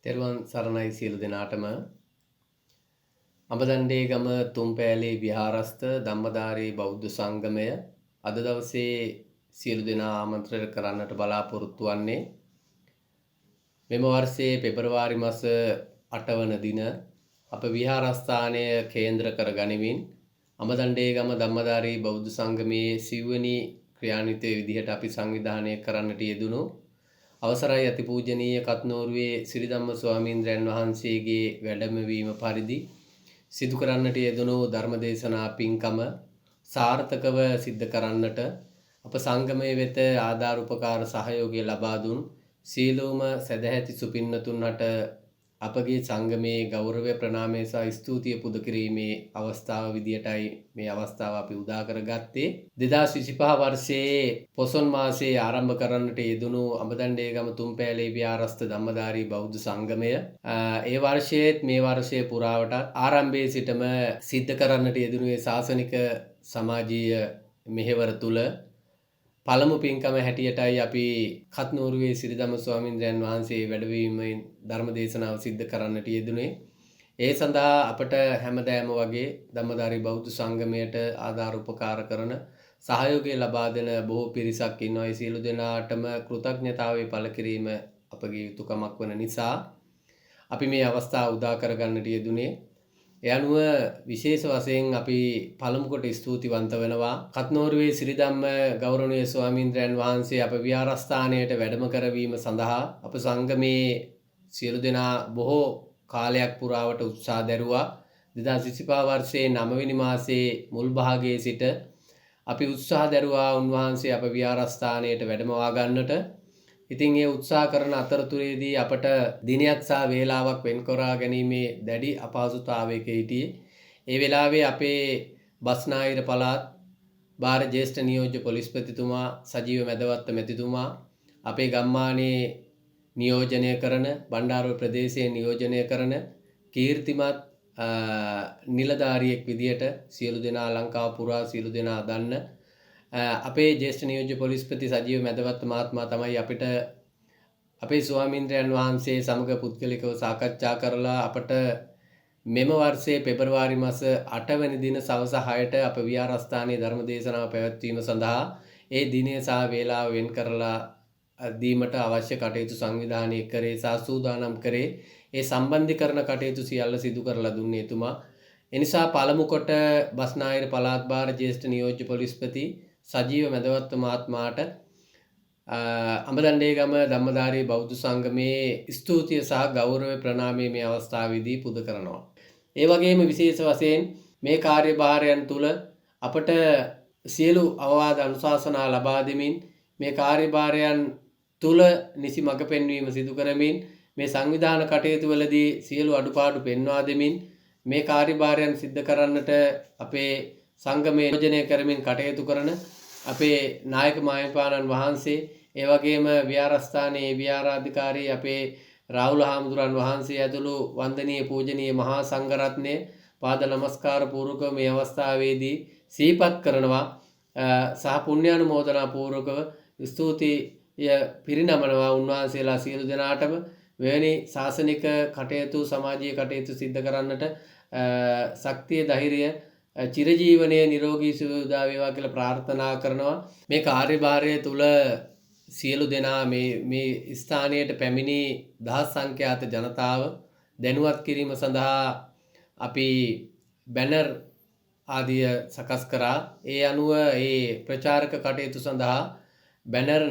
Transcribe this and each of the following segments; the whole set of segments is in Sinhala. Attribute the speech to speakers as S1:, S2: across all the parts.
S1: තෙරුවන් සරණයි සියලු දෙනාටම. අඹදණ්ඩේගම තුම්පෑලේ විහාරස්ථ ධම්මදාරී බෞද්ධ සංගමය අද දවසේ සියලු දෙනා ආමන්ත්‍රණය කරන්නට බලාපොරොත්තු වන්නේ මෙම වර්ෂයේ පෙබරවාරි මාස 8 වන දින අප විහාරස්ථානය කේන්ද්‍ර කර ගනිමින් අඹදණ්ඩේගම ධම්මදාරී බෞද්ධ සංගමයේ සිව්වැනි ක්‍රියාන්විතයේ විදිහට අපි සංවිධානය කරන්නට යෙදුණු අවසරයි අතිපූජනීය කත්නෝරුවේ සිරිධම්ම ස්වාමීන්ද්‍රයන් වහන්සේගේ වැඩමවීම පරිදි සිදු කරන්නට යෙදුණු ධර්මදේශනා පින්කම සාර්ථකව සිද්ධ කරන්නට අප සංගමයේ වෙත ආධාර උපකාර සහයෝගය ලබා දුන් සීලෝම සදැහැති සුපින්නතුන්ට අපගේ සංගමයේ ගෞරවය ප්‍රණාමය සහ ස්තුතිය පුද කිරීමේ අවස්ථාව විදියටයි මේ අවස්ථාව අපි උදා කරගත්තේ 2025 වර්ෂයේ පොසොන් මාසයේ ආරම්භ කරන්නට යෙදුණු අඹදණ්ඩේගම තුම්පෑලේ විහාරස්ථ ධම්මදාරී බෞද්ධ සංගමය ඒ වර්ෂයේත් මේ වර්ෂයේ පුරාවට ආරම්භයේ සිටම සිද්ධ කරන්නට යෙදුණු ඒ ශාසනික සමාජීය මෙහෙවර තුල පළමු පින්කම හැටියටයි අපි කත්නෝරුවේ සිරිධම්ම ස්වාමීන්ද්‍රයන් වහන්සේ වැඩවීමෙන් ධර්ම දේශනාව සිද්ධ කරන්නට යෙදුනේ. ඒ සඳහා අපට හැමදාම වගේ ධම්මදාරී බෞද්ධ සංගමයට ආධාර උපකාර කරන සහයෝගය ලබා දෙන බොහෝ පිරිසක් ඉන්නවා. ඒ සියලු දෙනාටම කෘතඥතාවය පළ කිරීම අපගේ යුතුයකමක් වන නිසා අපි මේ අවස්ථාව උදා කරගන්නට යෙදුනේ. ඒ අනුව විශේෂ වශයෙන් අපි පළමු කොට ස්තුතිවන්ත වෙනවා කත්නෝරුවේ සිරිධම්ම ගෞරවනීය ස්වාමීන්ද්‍රයන් වහන්සේ අප විහාරස්ථානයට වැඩම කරවීම සඳහා අප සංගමේ සියලු දෙනා බොහෝ කාලයක් පුරාවට උත්සාහ දැරුවා 2025 වර්ෂයේ 9 වෙනි මාසයේ මුල් භාගයේ සිට අපි උත්සාහ දැරුවා උන්වහන්සේ අප විහාරස්ථානයට වැඩමවා ගන්නට. ඉතින් ඒ උත්සාහ කරන අතරතුරේදී අපට දිනයක් සහ වේලාවක් වෙන් කරා ගැනීමේ දැඩි අපහසුතාවයක හිටියේ. ඒ වෙලාවේ අපේ බස්නාහිර පළාත් භාර ජ්‍යෙෂ්ඨ නියෝජ්‍ය පොලිස්පතිතුමා සජීව මැදවත්ත මැතිතුමා අපේ ගම්මානයේ නියෝජනය කරන බණ්ඩාරවල ප්‍රදේශයේ නියෝජනය කරන කීර්තිමත් නිලධාරියෙක් විදියට සියලු දෙනා ලංකාව පුරා සියලු දෙනා දන්න අපේ ජ්‍යෙෂ්ඨ නියෝජ්‍ය පොලිස්පති සජීව මැදවත්ත මහත්මයා තමයි අපිට අපේ ස්වාමීන්ද්‍රයන් වහන්සේ සමග පුද්ගලිකව සාකච්ඡා කරලා අපට මෙම වර්ෂයේ පෙබරවාරි මාස 8 වෙනි දින සවස 6ට අප විහාරස්ථානයේ ධර්ම දේශනාව පැවැත්වීම සඳහා ඒ දිනය සහ වේලාව වෙන් කරලා දීමට අවශ්‍ය කටයුතු සංවිධානය කරේ සහ සූදානම් කරේ. ඒ සම්බන්ධීකරණ කටයුතු සියල්ල සිදු කරලා දුන්නේ එතුමා. එනිසා පළමු කොට බස්නාහිර පළාත් භාර ජ්‍යෙෂ්ඨ නියෝජ්‍ය පොලිස්පති සජීව මැදවත්ත මහත්මයාට අඹදණ්ඩේගම ධම්මදාරී බෞද්ධ සංගමයේ ස්තුතිය සහ ගෞරව ප්‍රණාමය මේ අවස්ථාවේදී පුද කරනවා. ඒ වගේම විශේෂ වශයෙන් මේ කාර්යභාරයන් තුල අපට සියලු අවවාද අනුශාසනා ලබා දෙමින් මේ කාර්යභාරයන් තුල නිසි මඟ පෙන්වීම සිදු කරමින් මේ සංවිධාන කටයුතු වලදී සියලු අඩුපාඩු පෙන්වා දෙමින් මේ කාර්යභාරයන් සිද්ධ කරන්නට අපේ සංගමයේ යෝජනය කරමින් කටයුතු කරන අපේ නායක මාහිමිපාණන් වහන්සේ ඒ වගේම විහාරස්ථානයේ විහාරාධිකාරී අපේ රාහුල හාමුදුරන් වහන්සේ ඇතුළු වන්දනීය පූජනීය මහා සංඝරත්නය පාද නමස්කාර පූර්වකව මේ අවස්ථාවේදී සිහිපත් කරනවා සහ පුණ්‍යානුමෝදනා පූර්වකව ස්තුතිය පිරිනමනවා උන්වහන්සේලා සියලු දෙනාටම මෙවැනි ශාසනික කටයුතු සමාජීය කටයුතු සිද්ධ කරන්නට ශක්තිය ධෛර්යය චිරජීවනයේ නිරෝගී සුවය උදා වේවා කියලා ප්‍රාර්ථනා කරනවා. මේ කාර්යභාරය තුල සියලු දෙනා මේ ස්ථානයට පැමිණි දහස් සංඛ්‍යාත ජනතාව දැනුවත් කිරීම සඳහා අපි බැනර් ආදිය සකස් කරා. ඒ අනුව ඒ ප්‍රචාරක කටයුතු සඳහා බැනර්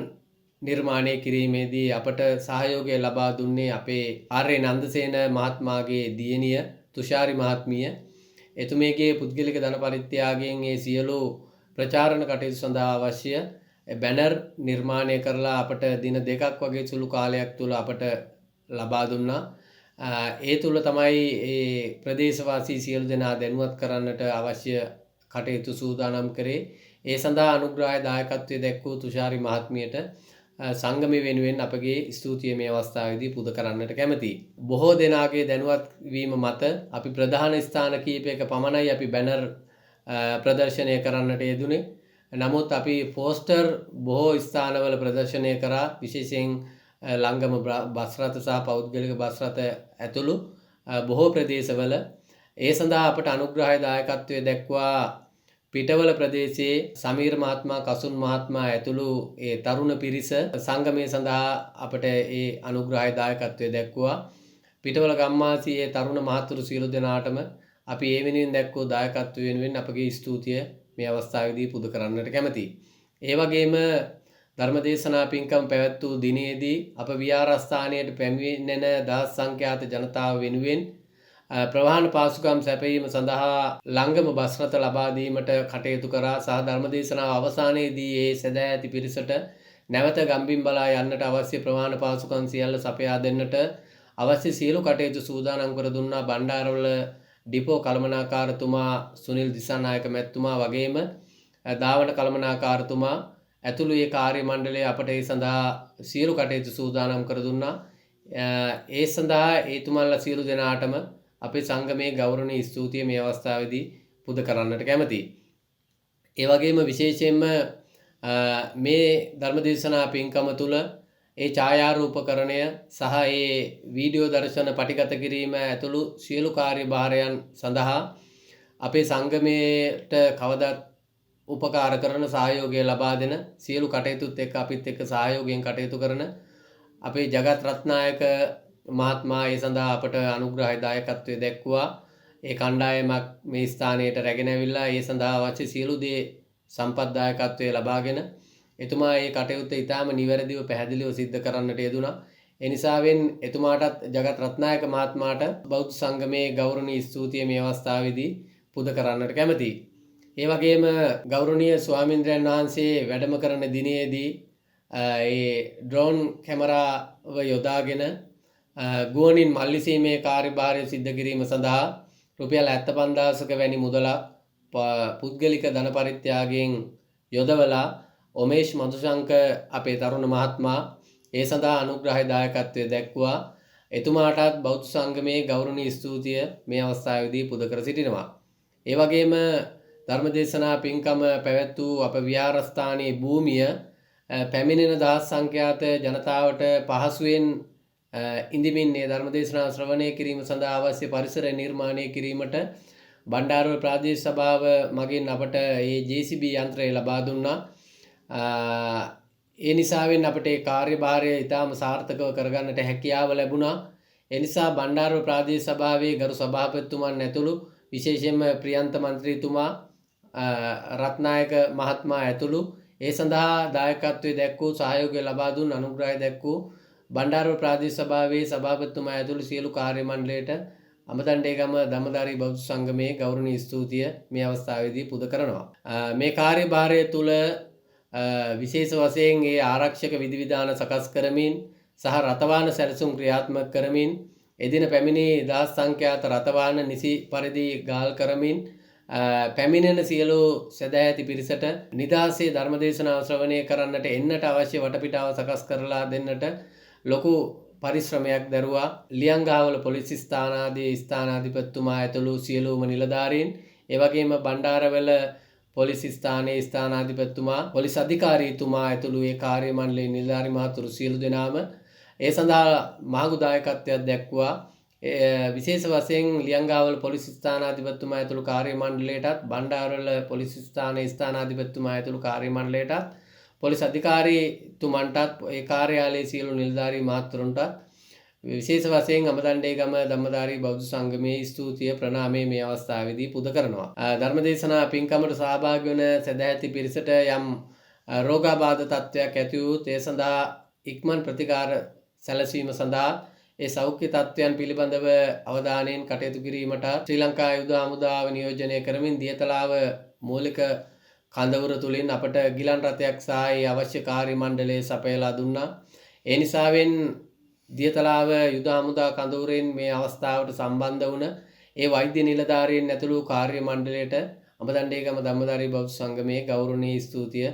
S1: නිර්මාණය කිරීමේදී අපට සහයෝගය ලබා දුන්නේ අපේ ආර්.ඒ. නන්දසේන මහත්මයාගේ දියණිය තුෂාරි මහත්මිය. එතුමියගේ පුද්ගලික ධන පරිත්‍යාගයෙන් ඒ සියලු ප්‍රචාරණ කටයුතු සඳහා අවශ්‍ය බැනර් නිර්මාණය කරලා අපට දින දෙකක් වගේ සුළු කාලයක් තුල අපට ලබා දුන්නා. ඒ තුල තමයි ඒ ප්‍රදේශවාසී සියලු දෙනා දැනුවත් කරන්නට අවශ්‍ය කටයුතු සූදානම් කරේ. ඒ සඳහා අනුග්‍රහය දායකත්වයේ දැක්වූ තුෂාරි මහත්මියට සංගමය වෙනුවෙන් අපගේ ස්තුතිය මේ අවස්ථාවේදී පුද කරන්නට කැමැතියි. බොහෝ දෙනාගේ දැනුවත් වීම මත අපි ප්‍රධාන ස්ථාන කීපයක පමණයි අපි බැනර් ප්‍රදර්ශනය කරන්නට යෙදුනේ. නමුත් අපි පෝස්ටර් බොහෝ ස්ථානවල ප්‍රදර්ශනය කරා. විශේෂයෙන් ලංගම බස් රථ සහ පෞද්ගලික බස් රථ ඇතුළු බොහෝ ප්‍රදේශවල ඒ සඳහා අපට අනුග්‍රහය දායකත්වයේ දැක්වා පිටවල ප්‍රදේශයේ සමීර මහත්මයා කසුන් මහත්මයා ඇතුළු ඒ තරුණ පිරිස සංගමය සඳහා අපට ඒ අනුග්‍රහය දායකත්වයේ දැක්වුවා. පිටවල ගම්වාසී ඒ තරුණ මහතුරු සියලු දෙනාටම අපි ඒ වෙනුවෙන් දැක්වූ දායකත්වය වෙනුවෙන් අපගේ ස්තුතිය මේ අවස්ථාවේදී පුද කරන්නට කැමැතියි. ඒ වගේම ධර්මදේශනා පින්කම් පැවැත් වූ දිනේදී අප විහාරස්ථානයට පැමිණෙන දහස් සංඛ්‍යාත ජනතාව වෙනුවෙන් ප්‍රවාහන පාසුකම් සැපයීම සඳහා ලංගම බස් රථ ලබා දීමට කටයුතු කරා සහ ධර්මදේශනාව අවසානයේදී ඒ සැදැ ඇති පිරිසට නැවත ගම්බිම් බලා යන්නට අවශ්‍ය ප්‍රවාහන පාසුකම් සියල්ල සපයා දෙන්නට අවශ්‍ය සියලු කටයුතු සූදානම් කර දුන්නා. බණ්ඩාරවල ඩිපෝ කළමනාකාරතුමා සුනිල් දිසානායක මැතිතුමා වගේම දාවන කළමනාකාරතුමා ඇතුළු ඒ කාර්ය මණ්ඩලය අපට ඒ සඳහා සියලු කටයුතු සූදානම් කර දුන්නා. ඒ සඳහා ඒතුමන්ලා සියලු දෙනාටම අපේ සංගමයේ ගෞරවනීය ස්තුතිය මේ අවස්ථාවේදී පුද කරන්නට කැමැතියි. ඒ වගේම විශේෂයෙන්ම මේ ධර්මදේශනා පින්කම තුළ ඒ ඡායාරූපකරණය සහ ඒ වීඩියෝ දර්ශන පටිගත කිරීම ඇතුළු සියලු කාර්යභාරයන් සඳහා අපේ සංගමයට කවදත් උපකාර කරන සහයෝගය ලබා දෙන සියලු කටයුතුත් එක්ක අපිත් එක්ක සහයෝගයෙන් කටයුතු කරන අපේ ජගත් රත්නායක මහත්මයා ඒ සඳහා අපට අනුග්‍රහය දායකත්වයේ දැක්වුවා. ඒ කණ්ඩායමක් මේ ස්ථානයට රැගෙන ඇවිල්ලා ඒ සඳහා අවශ්‍ය සියලු දේ සම්පත් දායකත්වයේ ලබාගෙන එතුමා ඒ කටයුත්ත ඉතාම නිවැරදිව පැහැදිලිව සිද්ධ කරන්නට යෙදුණා. ඒ නිසාවෙන් එතුමාටත් ජගත් රත්නායක මහත්මයාට බෞද්ධ සංගමයේ ගෞරවනීය ස්තුතිය මේ අවස්ථාවේදී පුද කරන්නට කැමැතියි. ඒ වගේම ගෞරවනීය ස්වාමීන්ද්‍රයන් වහන්සේ වැඩම කරන දිනේදී ඒ ඩ්‍රෝන් කැමරාව යොදාගෙන ගුවනින් මල්ලිසීමේ කාර්යභාරය සිද්ධ කිරීම සඳහා රුපියල් 75000ක වැනි මුදලක් පුද්ගලික ධන පරිත්‍යාගයෙන් යොදවලා ඔමේෂ් මధుශංක අපේ තරුණ මහත්මයා ඒ සඳහා අනුග්‍රහය දායකත්වයේ දැක්වුවා. එතුමාටත් බෞද්ධ සංගමයේ ගෞරවනීය ස්තුතිය මේ අවස්ථාවේදී පුද කර සිටිනවා. ඒ වගේම ධර්මදේශනා පින්කම පැවැත් වූ අප විහාරස්ථානයේ භූමිය පැමිණෙන දහස් සංඛ්‍යාත ජනතාවට පහසුවෙන් ඉඳිමින් මේ ධර්මදේශනා ශ්‍රවණය කිරීම සඳහා අවශ්‍ය පරිසර නිර්මාණය කිරීමට බණ්ඩාරවල ප්‍රාදේශීය සභාව මගින් අපට මේ JCB යන්ත්‍රය ලබා දුන්නා. ඒ නිසාවෙන් අපට ඒ කාර්යභාරය ඉතාම සාර්ථකව කරගන්නට හැකියාව ලැබුණා. ඒ නිසා බණ්ඩාරවල ප්‍රාදේශීය සභාවේ ගරු සභාපතිතුමන් ඇතුළු විශේෂයෙන්ම ප්‍රියන්ත මන්ත්‍රීතුමා රත්නායක මහත්මයා ඇතුළු ඒ සඳහා දායකත්වයේ දැක්වූ සහයෝගය ලබා දුන් අනුග්‍රහය දැක්වූ බණ්ඩාරවල ප්‍රාදේශීය සභාවේ සභාපතිතුමා ඇතුළු සියලු කාර්ය මණ්ඩලයට අමතණ්ඩේගම ධම්මදාරී බෞද්ධ සංගමයේ ගෞරවනීය ස්තුතිය මේ අවස්ථාවේදී පුද කරනවා. මේ කාර්යභාරය තුළ විශේෂ වශයෙන් ඒ ආරක්ෂක විධිවිධාන සකස් කරමින් සහ රථවාහන සැලසුම් ක්‍රියාත්මක කරමින් එදින පැමිණි දහස් සංඛ්‍යාත රථවාහන නිසි පරිදි ගාල් කරමින් පැමිණෙන සියලු සදැහැති පිරිසට නිදහසේ ධර්මදේශනාව ශ්‍රවණය කරන්නට එන්නට අවශ්‍ය වටපිටාව සකස් කරලා දෙන්නට ලොකු පරිශ්‍රමයක් දරුවා. ලියංගාවල පොලිස් ස්ථානාදී ස්ථානාධිපතිතුමා ඇතුළු සියලුම නිලධාරීන් ඒ වගේම බණ්ඩාරවල පොලිස් ස්ථානයේ ස්ථානාධිපතිතුමා පොලිස් අධිකාරීතුමා ඇතුළු ඒ කාර්ය මණ්ඩලයේ නිලධාරී මහතුරු සියලු දෙනාම ඒ සඳහා මහඟු දායකත්වයක් දැක්වුවා. විශේෂ වශයෙන් ලියංගාවල පොලිස් ස්ථානාධිපතිතුමා ඇතුළු කාර්ය මණ්ඩලයටත් බණ්ඩාරවල පොලිස් ස්ථානයේ ස්ථානාධිපතිතුමා ඇතුළු කාර්ය මණ්ඩලයටත් පොලිස් අධිකාරීතුමන්ටත් ඒ කාර්යාලයේ සියලු නිලධාරී මහතුරුන්ටත් විශේෂ වශයෙන් අමතණ්ඩේගම ධම්මදාරී බෞද්ධ සංගමයේ ස්තුතිය ප්‍රණාමය මේ අවස්ථාවේදී පුද කරනවා. ධර්මදේශනා පින්කමට සහභාගී වන සදැහැති පිරිසට යම් රෝගාබාධ තත්ත්වයක් ඇති වූත් ඒ සඳහා ඉක්මන් ප්‍රතිකාර සැලසීම සඳහා ඒ සෞඛ්‍ය තත්ත්වයන් පිළිබඳව අවධානයෙන් කටයුතු කිරීමට ශ්‍රී ලංකා යුද හමුදාව නියෝජනය කරමින් දියතලාව මූලික කඳවුර තුලින් අපට ගිලන් රථයක් සහ ඒ අවශ්‍ය කාර්ය මණ්ඩලය සපයලා දුන්නා. ඒ නිසාවෙන් දියතලාව යුද හමුදා කඳවුරෙන් මේ අවස්ථාවට සම්බන්ධ වුණ ඒ වෛද්‍ය නිලධාරීන් ඇතුළු කාර්ය මණ්ඩලයට අමතණ්ඩේගම ධම්මදාරී බෞද්ධ සංගමයේ ගෞරවනීය ස්තුතිය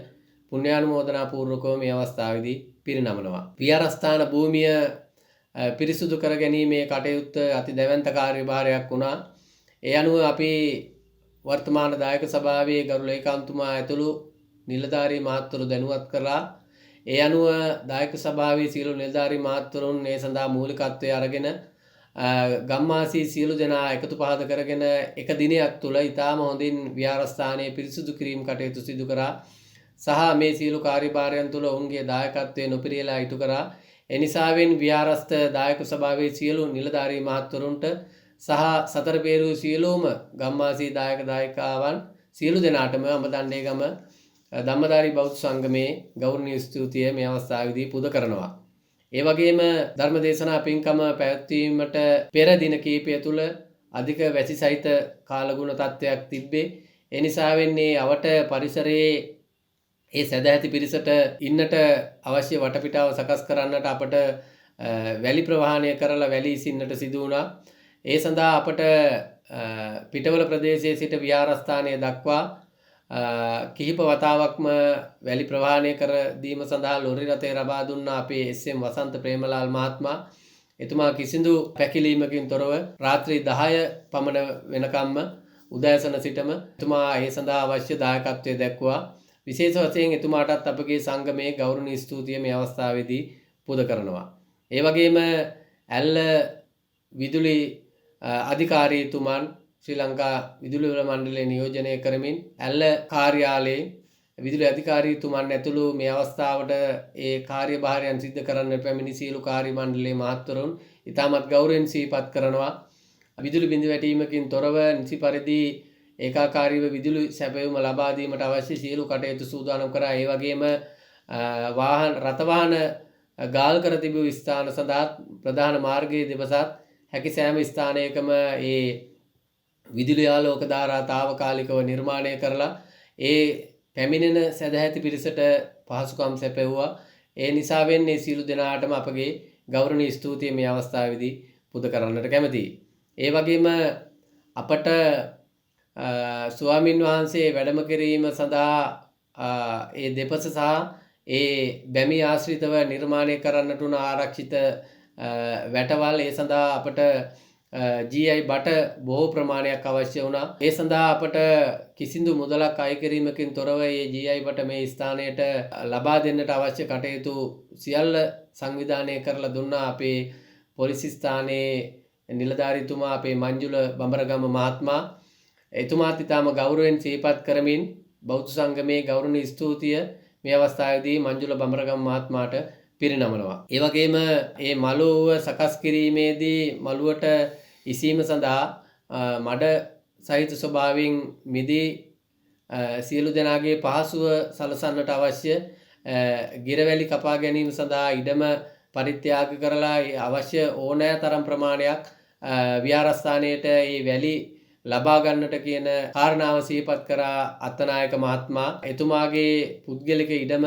S1: පුණ්‍යානුමෝදනා පූර්වකව මේ අවස්ථාවේදී පිරිනමනවා. විහාරස්ථාන භූමිය පිරිසුදු කර ගැනීමේ කටයුත්ත අති දැවැන්ත කාර්යභාරයක් වුණා. ඒ අනුව අපි වර්තමාන දායක සභාවේ ගරු ලේකම්තුමා ඇතුළු නිලධාරී මහත්වරු දැනුවත් කරලා ඒ අනුව දායක සභාවේ සියලු නිලධාරී මහත්වරුන් මේ සඳහා මූලිකත්වයේ අරගෙන ගම්මාසී සියලු දෙනා එකතු පහද කරගෙන එක දිනයක් තුල ඊටාම හොඳින් විහාරස්ථානයේ පිරිසිදු කිරීම කටයුතු සිදු කරා. සහ මේ සියලු කාර්යභාරයන් තුල ඔවුන්ගේ දායකත්වයේ නොපිරියලා ඉටු කරා. එනිසාවෙන් විහාරස්ථ දායක සභාවේ සියලු නිලධාරී මහත්වරුන්ට සහ සතර පේරුව සියලුම ගම්මාසී දායක දායිකාවන් සියලු දෙනාටම අඹදණ්ඩේගම ධම්මදාරී බෞද්ධ සංගමේ ගෞරවනීය ස්තුතිය මේ අවස්ථාවේදී පුද කරනවා. ඒ වගේම ධර්ම දේශනා පින්කම පැවැත්වීමට පෙර දින කීපය තුල අධික වැසි සහිත කාලගුණ තත්ත්වයක් තිබ්බේ. ඒ නිසාවෙන් මේ අවට පරිසරයේ ඒ සැදැහැති පිරිසට ඉන්නට අවශ්‍ය වටපිටාව සකස් කරන්නට අපට වැලි ප්‍රවාහනය කරලා වැලි ඉසින්නට සිදු වුණා. ඒ සඳහා අපට පිටවල ප්‍රදේශයේ සිට විහාරස්ථානය දක්වා කිහිප වතාවක්ම වැලි ප්‍රවාහනය කර දීම සඳහා ලොරි රථය ලබා දුන්න අපේ එස්.එම්. වසන්ත ප්‍රේමලාල් මහත්මයා. එතුමා කිසිදු පැකිලීමකින් තොරව රාත්‍රී 10 පමණ වෙනකම්ම උදෑසන සිටම එතුමා ඒ සඳහා අවශ්‍ය දායකත්වය දැක්වුවා. විශේෂ වශයෙන් එතුමාටත් අපගේ සංගමයේ ගෞරවනීය ස්තුතිය මේ අවස්ථාවේදී පුද කරනවා. ඒ වගේම ඇල්ල විදුලි අධිකාරීතුමන් ශ්‍රී ලංකා විදුලි වල මණ්ඩලය නියෝජනය කරමින් ඇල්ල කාර්යාලයේ විදුලි අධිකාරීතුමන් ඇතුළු මේ අවස්ථාවට ඒ කාර්යභාරයන් සිද්ධ කරන්න පැමිණි සියලු කාර්ය මණ්ඩලයේ මහත්වරුන් ඉතාමත් ගෞරවයෙන් සිහිපත් කරනවා. විදුලි බිඳ වැටීමකින් තොරව නිසි පරිදි ඒකාකාරීව විදුලි සැපයුම ලබා දීමට අවශ්‍ය සියලු කටයුතු සූදානම් කරා. ඒ වගේම රථවාහන ගාල් කර තිබූ ස්ථාන සඳහා ප්‍රධාන මාර්ගයේ දෙපසත් හැකි සෑම ස්ථානයකම ඒ විදුලි ආලෝක ධාරා తాවකාලිකව නිර්මාණය කරලා ඒ පැමිණෙන සදැහැති පිරිසට පහසුකම් සැපෙව්වා. ඒ නිසාවෙන් මේ සියලු දෙනාටම අපගේ ගෞරවනීය ස්තුතිය මේ අවස්ථාවේදී පුද කරන්නට කැමැතියි. ඒ වගේම අපට ස්වාමින් වහන්සේ වැඩම කිරීම සඳහා ඒ දෙපස සහ ඒ බැමි ආශ්‍රිතව නිර්මාණය කරන්නට උන ආරක්ෂිත වැටවල් ඒ සඳහා අපට GI බට බොහෝ ප්‍රමාණයක් අවශ්‍ය වුණා. ඒ සඳහා අපට කිසිදු මුදලක් අය කිරීමකින් තොරව මේ GI බට මේ ස්ථානයට ලබා දෙන්නට අවශ්‍ය කටයුතු සියල්ල සංවිධානය කරලා දුන්නා අපේ පොලිස් ස්ථානයේ නිලධාරීතුමා අපේ මංජුල බඹරගම මහත්මයා. එතුමාත් ඉතාම ගෞරවයෙන් සිහිපත් කරමින් බෞද්ධ සංගමේ ගෞරවනීය ස්තුතිය මේ අවස්ථාවේදී මංජුල බඹරගම මහත්මයාට පිරිනමනවා. ඒ වගේම මේ මළුව සකස් කිරීමේදී මළුවට ඉසීම සඳහා මඩ සහිත ස්වභාවයෙන් මිදී සියලු දෙනාගේ පහසුව සලසන්නට අවශ්‍ය ගිරවැලි කපා ගැනීම සඳහා ඉඩම පරිත්‍යාග කරලා අවශ්‍ය ඕනෑ තරම් ප්‍රමාණයක් විහාරස්ථානයට මේ වැලි ලබා ගන්නට කියන කාරණාව සිහිපත් කරා අත්තනායක මහත්මයා. එතුමාගේ පුද්ගලික ඉඩම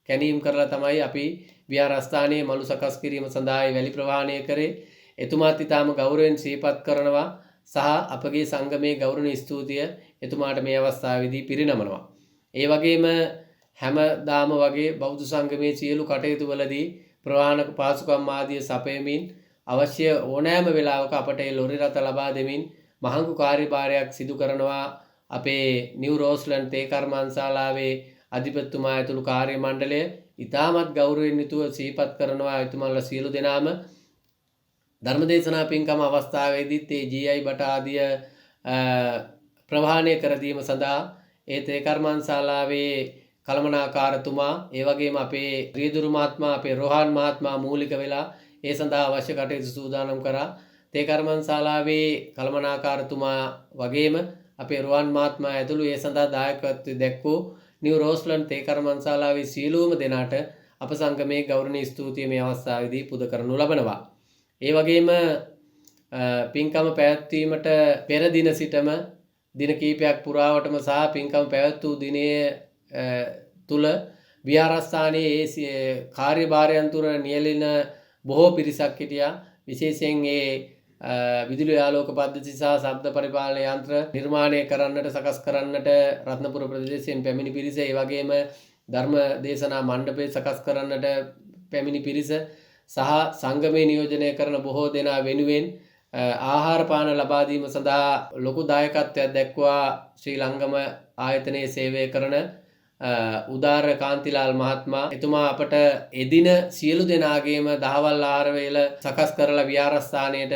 S1: කැනීම් කරලා තමයි අපි විහාරස්ථානයේ මළු සකස් කිරීම සඳහා වැලි ප්‍රවාහනය කරේ. එතුමාත් ඉතාම ගෞරවයෙන් සිහිපත් කරනවා සහ අපගේ සංගමේ ගෞරවනීය ස්තුතිය එතුමාට මේ අවස්ථාවේදී පිරිනමනවා. ඒ වගේම හැමදාම වගේ බෞද්ධ සංගමේ සියලු කටයුතු වලදී ප්‍රවාහන පාසුකම් ආදිය සපයමින් අවශ්‍ය ඕනෑම වෙලාවක අපට ඒ ලොරි රථ ලබා දෙමින් මහඟු කාර්යභාරයක් සිදු කරනවා අපේ නිව් රෝස්ලන්ඩ් තේ කර්මාන්තශාලාවේ අධිපතිතුමා ඇතුළු කාර්ය මණ්ඩලය. ඉතාමත් ගෞරවයෙන් යුතුව සිහිපත් කරනවා එතුමාලා සියලු දෙනාම ධර්මදේශනා පින්කම අවස්ථාවේදීත් ඒ GI බට ආදිය ප්‍රවාහනය කර දීම සඳහා ඒ තේ කර්මාන්තශාලාවේ කළමනාකාරතුමා ඒ වගේම අපේ රියදුරු මහත්මයා අපේ රෝහන් මහත්මයා මූලික වෙලා ඒ සඳහා අවශ්‍ය කටයුතු සූදානම් කරා. තේ කර්මාන්තශාලාවේ කළමනාකාරතුමා වගේම අපේ රෝහන් මහත්මයා ඇතුළු ඒ සඳහා දායකත්වය දැක්වූ නිව් රෝස්ලන්ඩ් තේ කර්මාන්තශාලාවේ සියලුම දෙනාට අප සංගමේ ගෞරවනීය ස්තුතිය මේ අවස්ථාවේදී පුද කරනු ලබනවා. ඒ වගේම පින්කම පැවැත්වීමට පෙර දින සිටම දින කීපයක් පුරාවටම සහ පින්කම පැවැත්වූ දිනයේ තුල විහාරස්ථානයේ ඒ කාර්යභාරයන් තුර නියැලෙන බොහෝ පිරිසක් හිටියා. විශේෂයෙන් ඒ විදුලි ආලෝක පද්ධති සහ ශබ්ද පරිපාලන යන්ත්‍ර නිර්මාණය කරන්නට සකස් කරන්නට රත්නපුර ප්‍රදේශයෙන් පැමිණි පිරිස, ඒ වගේම ධර්ම දේශනා මණ්ඩපය සකස් කරන්නට පැමිණි පිරිස සහ සංගමේ නියෝජනය කරන බොහෝ දෙනා වෙනුවෙන් ආහාර පාන ලබා දීම සඳහා ලොකු දායකත්වයක් දැක්වා ශ්‍රී ලංගම ආයතනයේ සේවය කරන උදාර කාන්තිලාල් මහත්මයා එතුමා අපට එදින සියලු දෙනාගේම දහවල් ආහාර වේල සකස් කරලා විහාරස්ථානයට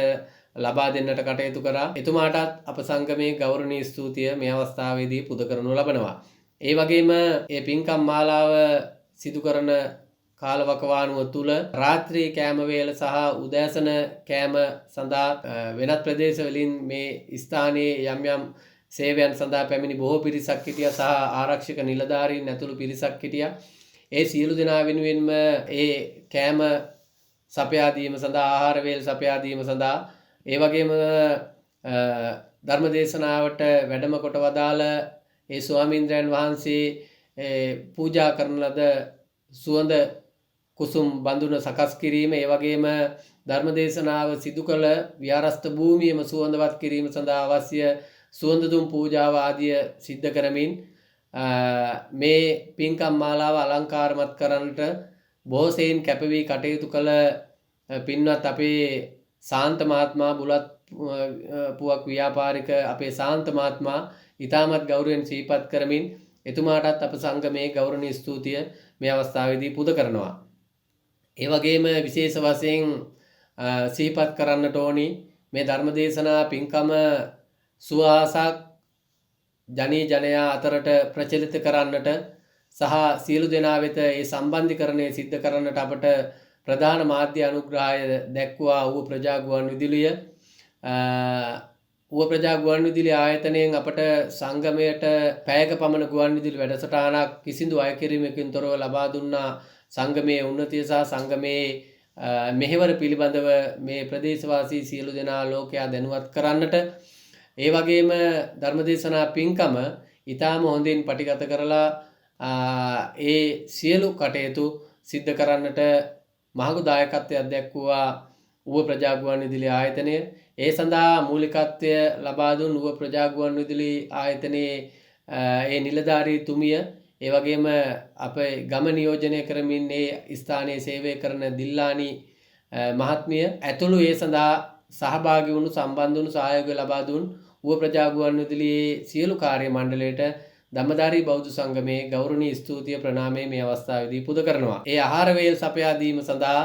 S1: ලබා දෙන්නට කටයුතු කරා. එතුමාටත් අප සංගමේ ගෞරවනීය ස්තුතිය මේ අවස්ථාවේදී පුද කරනු ලබනවා. ඒ වගේම මේ පින්කම් මාලාව සිදු කරන කාලවකවානුව තුල රාත්‍රී කෑම වේල සහ උදෑසන කෑම සඳහා වෙනත් ප්‍රදේශවලින් මේ ස්ථානයේ යම් යම් සේවයන් සඳහා පැමිණි බොහෝ පිරිසක් හිටියා සහ ආරක්ෂක නිලධාරීන් ඇතුළු පිරිසක් හිටියා. ඒ සියලු දෙනා වෙනුවෙන්ම ඒ කෑම සපයා දීම සඳහා ආහාර වේල් සපයා දීම සඳහා ඒ වගේම ධර්මදේශනාවට වැඩම කොට වදාළ ඒ ස්වාමීන්ද්‍රයන් වහන්සේ පූජා කරන ලද සුවඳ කුසුම් බඳුන සකස් කිරීම, ඒ වගේම ධර්මදේශනාව සිදු කළ විහාරස්ථ භූමියම සුවඳවත් කිරීම සඳහා අවශ්‍ය සුවඳ දුම් පූජාව ආදිය සිද්ධ කරමින් මේ පින්කම් මාලාව අලංකාරමත් කරන්නට බොහෝ සෙයින් කැපවී කටයුතු කළ පින්වත් අපේ සාන්ත මහත්මයා, බුලත් පුවක් ව්‍යාපාරික අපේ සාන්ත මහත්මයා ඉතාමත් ගෞරවයෙන් සිහිපත් කරමින් එතුමාටත් අප සංගමේ ගෞරවනීය ස්තුතිය මේ අවස්ථාවේදී පුද කරනවා. ඒ වගේම විශේෂ වශයෙන් සිහිපත් කරන්නට ඕනි මේ ධර්මදේශනා පින්කම සුවහසක් ජනී ජනයා අතරට ප්‍රචලිත කරන්නට සහ සියලු දෙනා වෙත ඒ සම්බන්ධීකරණය සිද්ධ කරන්නට අපට ප්‍රධාන මාධ්‍ය අනුග්‍රහය දැක්වුවා ඌව ප්‍රජා ගුවන්විදුලිය. ඌව ප්‍රජා ගුවන්විදුලි ආයතනයෙන් අපට සංගමයට පැයක පමණ ගුවන්විදුලි වැඩසටහනක් කිසිදු අයකිරීමකින් තොරව ලබා දුන්නා. සංගමයේ උන්නතිය සහ සංගමයේ මෙහෙවර පිළිබඳව මේ ප්‍රදේශවාසී සියලු දෙනා ලෝකයා දැනුවත් කරන්නට, ඒ වගේම ධර්මදේශනා පින්කම ඊටාම හොඳින් පටිගත කරලා ඒ සියලු කටයුතු සිද්ධ කරන්නට මහඟු දායකත්වයක් දැක්වුවා ඌව ප්‍රජා ගුවන්විදුලි ආයතනය. ඒ සඳහා මූලිකත්වය ලබා දුන් ඌව ප්‍රජා ගුවන්විදුලි ආයතනයේ ඒ නිලධාරී තුමිය, ඒ වගේම අපේ ගම නියෝජනය කරමින් ඒ ස්ථානයේ සේවය කරන දිල්ලානි මහත්මිය ඇතුළු ඒ සඳහා සහභාගී වුණු, සම්බන්ධ වුණු, සහයෝගය ලබා දුන් ඌව ප්‍රජා ගුවන්විදුලියේ සියලු කාර්ය මණ්ඩලයට ධම්මදාරී බෞද්ධ සංගමේ ගෞරවනීය ස්තුතිය ප්‍රණාමය මේ අවස්ථාවේදී පුද කරනවා. ඒ ආහාර වේල් සපයා දීම සඳහා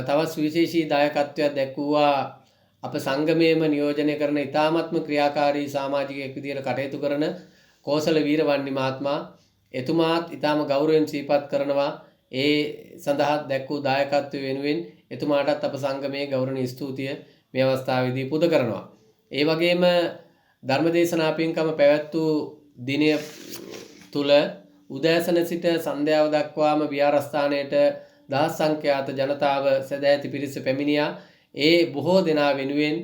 S1: තවත් සුවිශේෂී දායකත්වයක් දැක්වුවා අප සංගමයේම නියෝජනය කරන ඉතාමත්ම ක්‍රියාකාරී සමාජිකයෙක් විදිහට කටයුතු කරන කෝසල වීරවන්නි මහත්මයා. එතුමාත් ඊටාම ගෞරවයෙන් සිහිපත් කරනවා ඒ සඳහා දැක්වූ දායකත්වය වෙනුවෙන්. එතුමාටත් අප සංගමයේ ගෞරවනීය ස්තුතිය මේ අවස්ථාවේදී පුද කරනවා. ඒ වගේම ධර්මදේශනා පින්කම පැවැත්වූ දිනය තුල උදෑසන සිට සන්ධ්‍යාව දක්වාම විහාරස්ථානයට දහස් සංඛ්‍යාත ජනතාව සැදැහැති පිරිස පැමිණියා. ඒ බොහෝ දෙනා වෙනුවෙන්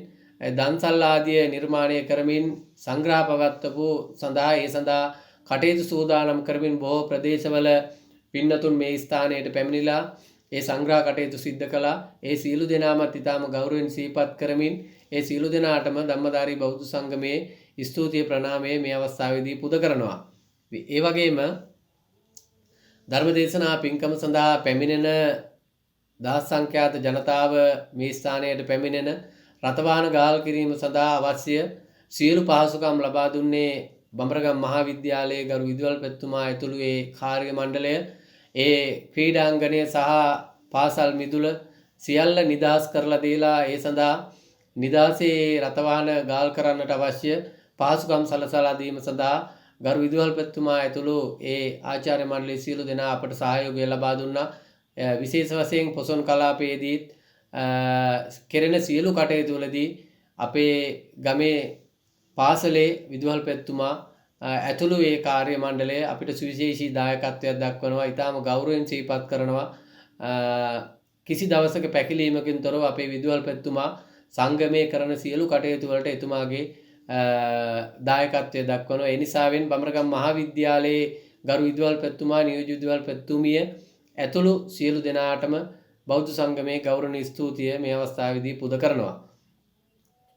S1: දන්සල් ආදිය නිර්මාණය කරමින් සංග්‍රහ පවත්වපු සඳහා ඒ සඳහා කටයුතු සූදානම් කරමින් බොහෝ ප්‍රදේශවල පින්නතුන් මේ ස්ථානයට පැමිණිලා ඒ සංග්‍රහ කටයුතු සිද්ධ කළා. ඒ සියලු දෙනාමත් ඊටාම ගෞරවයෙන් සිහිපත් කරමින් ඒ සියලු දෙනාටම ධම්මදාරී බෞද්ධ සංගමේ ස්තුතිය ප්‍රණාමය මේ අවස්ථාවේදී පුද කරනවා. ඒ වගේම ධර්මදේශනා පින්කම සඳහා පැමිණෙන දහස් සංඛ්‍යාත ජනතාව මේ ස්ථානයට පැමිණෙන රථවාහන ගාල් කිරීම සඳහා අවශ්‍ය සියලු පහසුකම් ලබා දුන්නේ බඹරගම් මහාවිද්‍යාලයේ ගරු විදුහල්පතිතුමා ඇතුළු ඒ කාර්ය මණ්ඩලය. ඒ ක්‍රීඩාංගණය සහ පාසල් මිදුල සියල්ල නිදහස් කරලා දීලා ඒ සඳහා නිදහසේ රථවාහන ගාල් කරන්නට අවශ්‍ය පහසුකම් සලසලා දීම සඳහා ගරු විදුහල්පතිතුමා ඇතුළු ඒ ආචාර්ය මණ්ඩලයේ සියලු දෙනා අපට සහයෝගය ලබා දුන්නා. විශේෂ වශයෙන් පොසොන් කලාපයේදී කෙරෙන සියලු කටයුතු වලදී අපේ ගමේ පාසලේ විදුහල්පතිතුමා ඇතුළු ඒ කාර්ය මණ්ඩලය අපිට සුවිශේෂී දායකත්වයක් දක්වනවා. ඊටාම ගෞරවයෙන් සිහිපත් කරනවා. කිසි දවසක පැකිලීමකින් තොරව අපේ විදුහල්පතිතුමා සංගමයේ කරන සියලු කටයුතු වලට එතුමාගේ දායකත්වය දක්වනවා. ඒ නිසාවෙන් බඹරගම් මහාවිද්‍යාලයේ ගරු විදුහල්පතිතුමා, නියෝජ්‍ය විදුහල්පතිතුමිය ඇතුළු සියලු දෙනාටම බෞද්ධ සංගමේ ගෞරවනීය ස්තුතිය මේ අවස්ථාවේදී පුද කරනවා.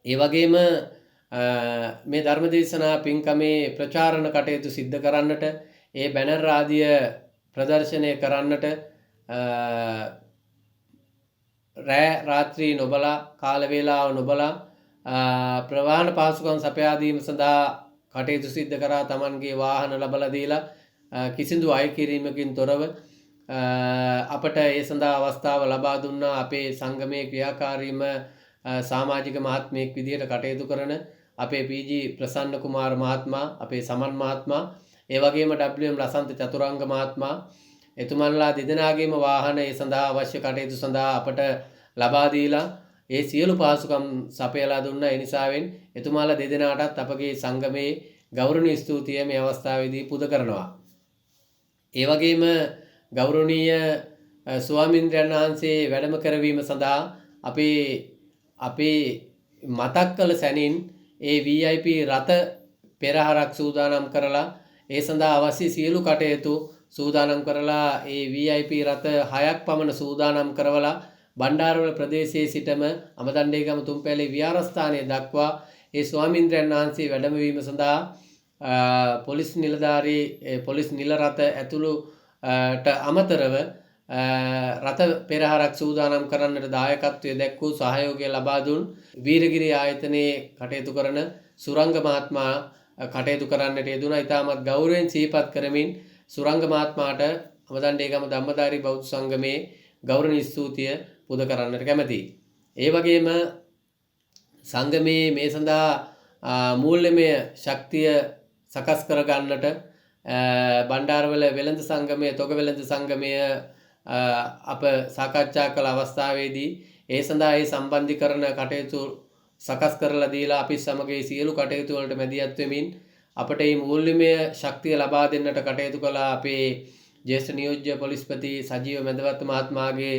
S1: ඒ වගේම මේ ධර්මදේශනා පින්කමේ ප්‍රචාරණ කටයුතු සිද්ධ කරන්නට, ඒ බැනර් ආදිය ප්‍රදර්ශනය කරන්නට රාත්‍රී නොබලා, කාල වේලාව නොබලා ප්‍රවාහන පහසුකම් සපයා දීම සඳහා කටයුතු සිද්ධ කරා. තමන්ගේ වාහන ලබලා දීලා කිසිදු අය කිරීමකින් තොරව අපට ඒ සඳහා අවස්ථාව ලබා දුන්නා අපේ සංගමයේ ක්‍රියාකාරීම සමාජික මහත්මයෙක් විදිහට කටයුතු කරන අපේ පීජී ප්‍රසන්න කුමාර මහත්මයා, අපේ සමන් මහත්මයා, ඒ වගේම WM ලසන්ත චතුරංග මහත්මයා, එතුමන්ලා දෙදෙනාගේම වාහන ඒ සඳහා අවශ්‍ය කටයුතු සඳහා අපට ලබා දීලා ඒ සියලු පහසුකම් සපයලා දුන්නා. ඒ නිසාවෙන් එතුමාලා දෙදෙනාටත් අපගේ සංගමයේ ගෞරවනීය ස්තුතිය මේ අවස්ථාවේදී පුද කරනවා. ඒ වගේම ගෞරවනීය ස්වාමීන්ද්‍රයන් වහන්සේ වැඩම කරවීම සඳහා අපේ මතක් කළ සැනින් ඒ VIP රථ පෙරහරක් සූදානම් කරලා ඒ සඳහා අවශ්‍ය සියලු කටයුතු සූදානම් කරලා ඒ VIP රථ 6ක් පමණ සූදානම් කරවලා බණ්ඩාරවල ප්‍රදේශයේ සිටම අමදණ්ඩේගම තුම්පැලේ විහාරස්ථානයේ දක්වා ඒ ස්වාමීන්ද්‍රයන් වහන්සේ වැඩමවීම සඳහා පොලිස් නිලධාරී පොලිස් නිල රථ ඇතුළුට අමතරව රථ පෙරහරක් සූදානම් කරන්නට දායකත්වය දැක්වූ සහයෝගය ලබා දුන් වීරගිරි ආයතනයේ කටයුතු කරන සුරංග මහත්මයා කටයුතු කරන්නට යෙදුණා. ඉතාමත් ගෞරවයෙන් සිහිපත් කරමින් සුරංග මහත්මයාට අමදණ්ඩේගම ධම්මදාරී බෞද්ධ සංගමේ ගෞරවනීය ස්තුතිය පුද කරන්නට කැමැතියි. ඒ වගේම සංගමයේ මේ සඳහා මූල්‍යමය ශක්තිය සකස් කර ගන්නට බණ්ඩාරවල වෙළඳ සංගමය, තොග වෙළඳ සංගමය අප සාකච්ඡා කළ අවස්ථාවේදී ඒ සඳහා ඒ සම්බන්ධීකරණ කටයුතු සකස් කරලා දීලා අපි සමග ඒ සියලු කටයුතු වලට මැදිහත් වෙමින් අපට මේ මූල්‍යමය ශක්තිය ලබා දෙන්නට කටයුතු කළ අපේ ජ්‍යෙෂ්ඨ නියෝජ්‍ය පොලිස්පති සජීව මැදවත්ත මහත්මයාගේ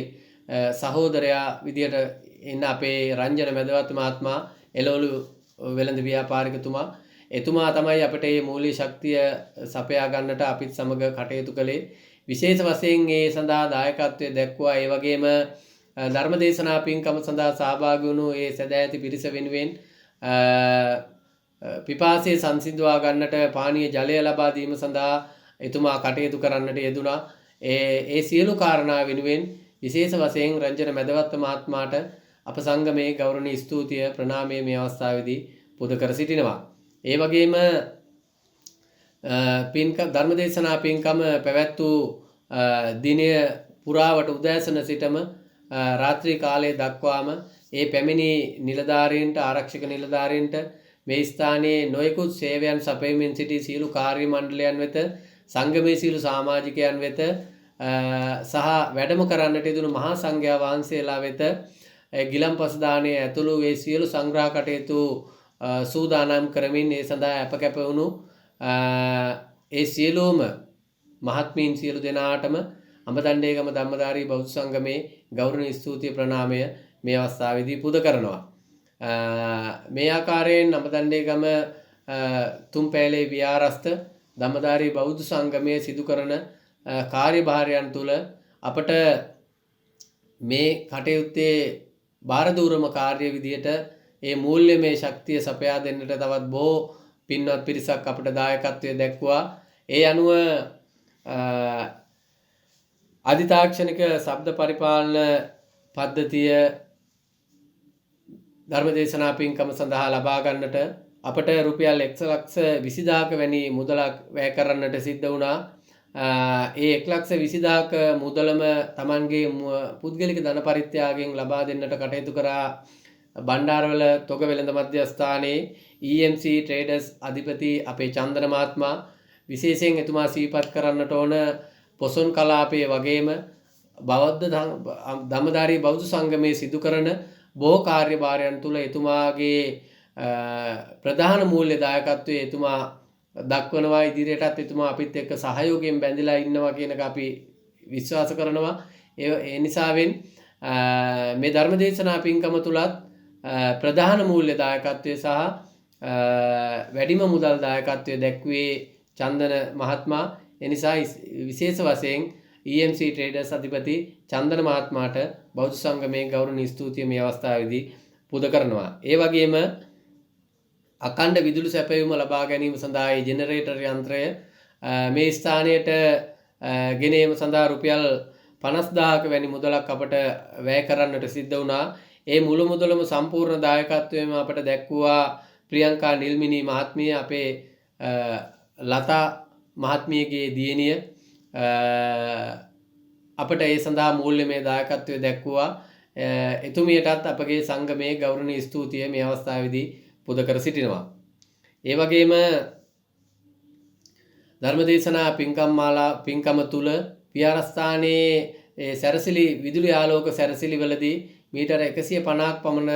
S1: සහෝදරයා විදියට ඉන්න අපේ රංජන මැදවත්ත මහත්මයා, එළවලු වෙළඳ ව්‍යාපාරිකතුමා, එතුමා තමයි අපට මේ මූල්‍ය ශක්තිය සපයා ගන්නට අපිත් සමග කටයුතු කළේ. විශේෂ වශයෙන් ඒ සඳහා දායකත්වය දැක්වුවා. ඒ වගේම ධර්මදේශනා පින්කම සඳහා සහභාගී වුණු ඒ සදැහැති පිරිස වෙනුවෙන් පිපාසය සංසිඳවා ගන්නට පානීය ජලය ලබා දීම සඳහා එතුමා කටයුතු කරන්නට යෙදුණා. ඒ සියලු කාරණා වෙනුවෙන් විශේෂ වශයෙන් රංජන මැදවත්ත මහත්මයාට අප සංගමේ ගෞරවනීය ස්තුතිය ප්‍රණාමය මේ අවස්ථාවේදී පුද කර සිටිනවා. ඒ වගේම ධර්මදේශනා පින්කම පැවැත් වූ දිනය පුරාවට උදෑසන සිටම රාත්‍රී කාලයේ දක්වාම ඒ පැමිණි නිලධාරීන්ට, ආරක්ෂක නිලධාරීන්ට මේ ස්ථානයේ නොයෙකුත් සේවයන් සපයමින් සිටි සියලු කාර්ය මණ්ඩලයන් වෙත, සංගමේ සියලු සමාජිකයන් වෙත සහ වැඩම කරන්නට යෙදුණු මහා සංඝයා වහන්සේලා වෙත ගිලන්පස දානයේ ඇතුළු ඒ සියලු සංග්‍රහ කටයුතු සූදානම් කරමින් ඒ සඳහා අපකැප වුණු ඒ සියලුම මහත්මීන් සියලු දෙනාටම අමදණ්ඩේගම ධම්මදාරී බෞද්ධ සංගමේ ගෞරවනීය ස්තුතිය ප්‍රණාමය මේ අවස්ථාවේදී පුද කරනවා. මේ ආකාරයෙන් අමදණ්ඩේගම තුම්පැලේ විහාරස්ථ ධම්මදාරී බෞද්ධ සංගමයේ සිදු කරන කාර්යභාරයන් තුළ අපට මේ කටයුත්තේ භාරදූරම කාර්ය විදියට ඒ මූල්‍යමය ශක්තිය සපයා දෙන්නට තවත් බොහෝ පින්වත් පිරිසක් අපට දායකත්වය දැක්වුවා. ඒ අනුව අධිතාක්ෂණික ශබ්ද පරිපාලන පද්ධතිය ධර්මදේශනා පින්කම සඳහා ලබා ගන්නට අපට රුපියල් 1,20,000ක වැනි මුදලක් වැය කරන්නට සිද්ධ වුණා. ඒ 1,20,000ක මුදලම Tamanගේ පුද්ගලික ධන පරිත්‍යාගයෙන් ලබා දෙන්නට කටයුතු කරා බණ්ඩාරවල තොග වෙළඳ මධ්‍යස්ථානයේ EMC Traders අධිපති අපේ චන්දන මහත්මයා. විශේෂයෙන් එතුමා සිහිපත් කරන්නට ඕන පොසොන් කලාපයේ වගේම බෞද්ධ ධම්මදාරී බෞද්ධ සංගමයේ සිදු කරන බොහෝ කාර්යභාරයන් තුළ එතුමාගේ ප්‍රධාන මූල්‍ය දායකත්වයේ එතුමා දක්වනවා. ඉදිරියටත් එතුමා අපිත් එක්ක සහයෝගයෙන් බැඳලා ඉන්නවා කියන එක අපි විශ්වාස කරනවා. ඒ නිසාවෙන් මේ ධර්මදේශනා පින්කම තුලත් ප්‍රධාන මූල්‍ය දායකත්වයේ සහ වැඩිම මුදල් දායකත්වයේ දැක්වේ චන්දන මහත්මයා. ඒ නිසා විශේෂ වශයෙන් EMC Traders අධිපති චන්දන මහත්මයාට බෞද්ධ සංගමේ ගෞරවනීය ස්තුතිය මේ අවස්ථාවේදී පුද කරනවා. ඒ වගේම අඛණ්ඩ විදුලි සැපයීම ලබා ගැනීම සඳහා ඒ ජෙනරේටර් යන්ත්‍රය මේ ස්ථානයට ගෙන ඒම සඳහා රුපියල් 50,000ක වැනි මුදලක් අපට වැය කරන්නට සිද්ධ වුණා. ඒ මුළු මුදලම සම්පූර්ණ දායකත්වයෙන් අපට දැක්වුවා ප්‍රියංකා නිල්මිනී මහත්මිය, අපේ ලතා මහත්මියගේ දියණිය අපට ඒ සඳහා මූල්‍යමය දායකත්වය දැක්වුවා. එතුමියටත් අපගේ සංගමයේ ගෞරවනීය ස්තුතිය මේ අවස්ථාවේදී පුද කර සිටිනවා. ඒ වගේම ධර්මදේශනා පින්කම තුල විහාරස්ථානයේ සැරසිලි විදුලි ආලෝක සැරසිලි වලදී මීටර 150ක් පමණ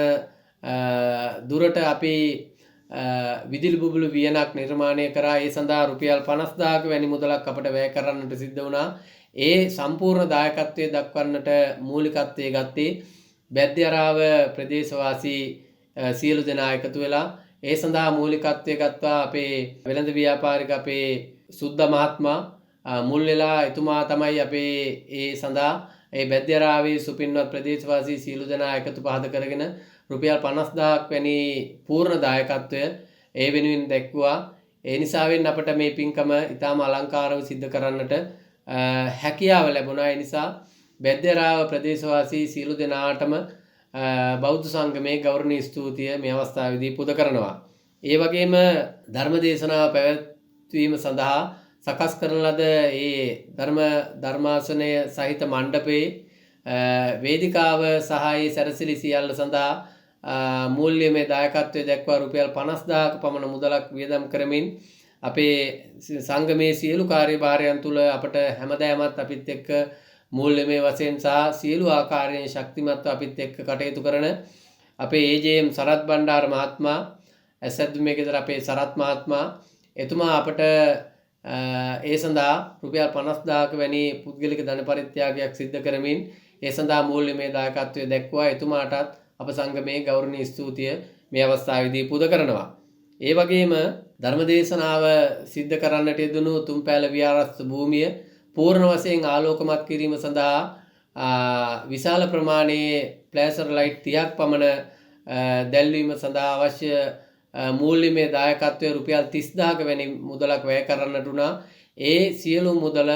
S1: දුරට අපි විදුලි බුබුලු වියනක් නිර්මාණය කරා. ඒ සඳහා රුපියල් 50000ක වැනි මුදලක් අපට වැය කරන්නට සිද්ධ වුණා. ඒ සම්පූර්ණ දායකත්වයේ දක්වන්නට මූලිකත්වයේ ගත්තේ බැද්දියාරාව ප්‍රදේශවාසී සියලු දෙනා එකතු වෙලා ඒ සඳහා මූලිකත්වයේ ගත්තා අපේ වෙළඳ ව්‍යාපාරික අපේ සුද්ද මහත්මයා මුල් වෙලා එතුමා තමයි අපේ ඒ සඳහා ඒ බැද්දියාරාවේ සුපින්වත් ප්‍රදේශවාසී සියලු දෙනා එකතු පහද කරගෙන රුපියල් 50000ක් වැනි පූර්ණ දායකත්වය ඒ වෙනුවෙන් දැක්වුවා. ඒ නිසාවෙන් අපට මේ පින්කම ඊටාම අලංකාරව සිද්ධ කරන්නට හැකියාව ලැබුණා. ඒ නිසා බැද්දියාරාව ප්‍රදේශවාසී සියලු දෙනාටම බෞද්ධ සංගමයේ ගෞරවනීය ස්තුතිය මේ අවස්ථාවේදී පුද කරනවා. ඒ වගේම ධර්මදේශනාව පැවැත්වීම සඳහා සකස් කරන ලද ඒ ධර්මාසනය සහිත මණ්ඩපයේ වේදිකාව සහ ඒ සැරසිලි සියල්ල සඳහා මූල්‍යමය දායකත්වය දැක්වා රුපියල් 50000ක පමණ මුදලක් වියදම් කරමින් අපේ සංගමයේ සියලු කාර්යභාරයන් තුල අපට හැමදාමත් අපිත් එක්ක මූල්‍යමය වශයෙන් සහ සියලු ආකාරයෙන් ශක්තිමත්ව අපිත් එක්ක කටයුතු කරන අපේ AJM සරත් බණ්ඩාර මහත්මයා ඇසද්දුමේ ගෙදර අපේ සරත් මහත්මයා එතුමා අපට ඒ සඳහා රුපියල් 50000ක වැනි පුද්ගලික ධන පරිත්‍යාගයක් සිද්ධ කරමින් ඒ සඳහා මූල්‍යමය දායකත්වය දැක්වුවා. එතුමාටත් අප සංගමයේ ගෞරවනීය ස්තුතිය මේ අවස්ථාවේදී පුද කරනවා. ඒ වගේම ධර්මදේශනාව සිද්ධ කරන්නට යෙදුණු තුම්පෑල විහාරස්ථ භූමිය පූර්ණ වශයෙන් ආලෝකමත් කිරීම සඳහා විශාල ප්‍රමාණයේ ෆ්ලෑෂර් ලයිට් 30ක් පමණ දැල්වීම සඳහා අවශ්‍ය මූල්‍යමය දායකත්වය රුපියල් 30000ක වැනි මුදලක් වැය කරන්නට උනා. ඒ සියලු මුදල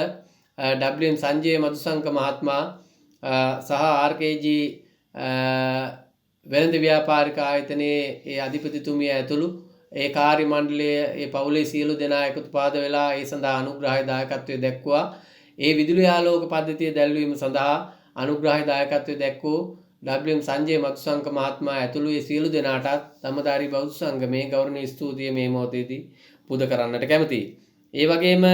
S1: WM සංජය මදුසංක මහත්මයා සහ RKG වෙළඳ ව්‍යාපාරික ආයතනයේ ඒ අධිපතිතුමිය ඇතුළු ඒ කාර්ය මණ්ඩලයේ ඒ පවුලේ සියලු දෙනා එකතු පාද වෙලා ඒ සඳහා අනුග්‍රහය දායකත්වය දැක්වුවා. ඒ විදුලි ආලෝක පද්ධතිය දැල්වීම සඳහා අනුග්‍රහය දායකත්වය දැක්වූ WM සංජය මදුසංක මහත්මයා ඇතුළු ඒ සියලු දෙනාටත් ධම්මදාරී බෞද්ධ සංගමයේ ගෞරවනීය ස්තුතිය මේ මොහොතේදී පුද කරන්නට කැමැතියි. ඒ වගේම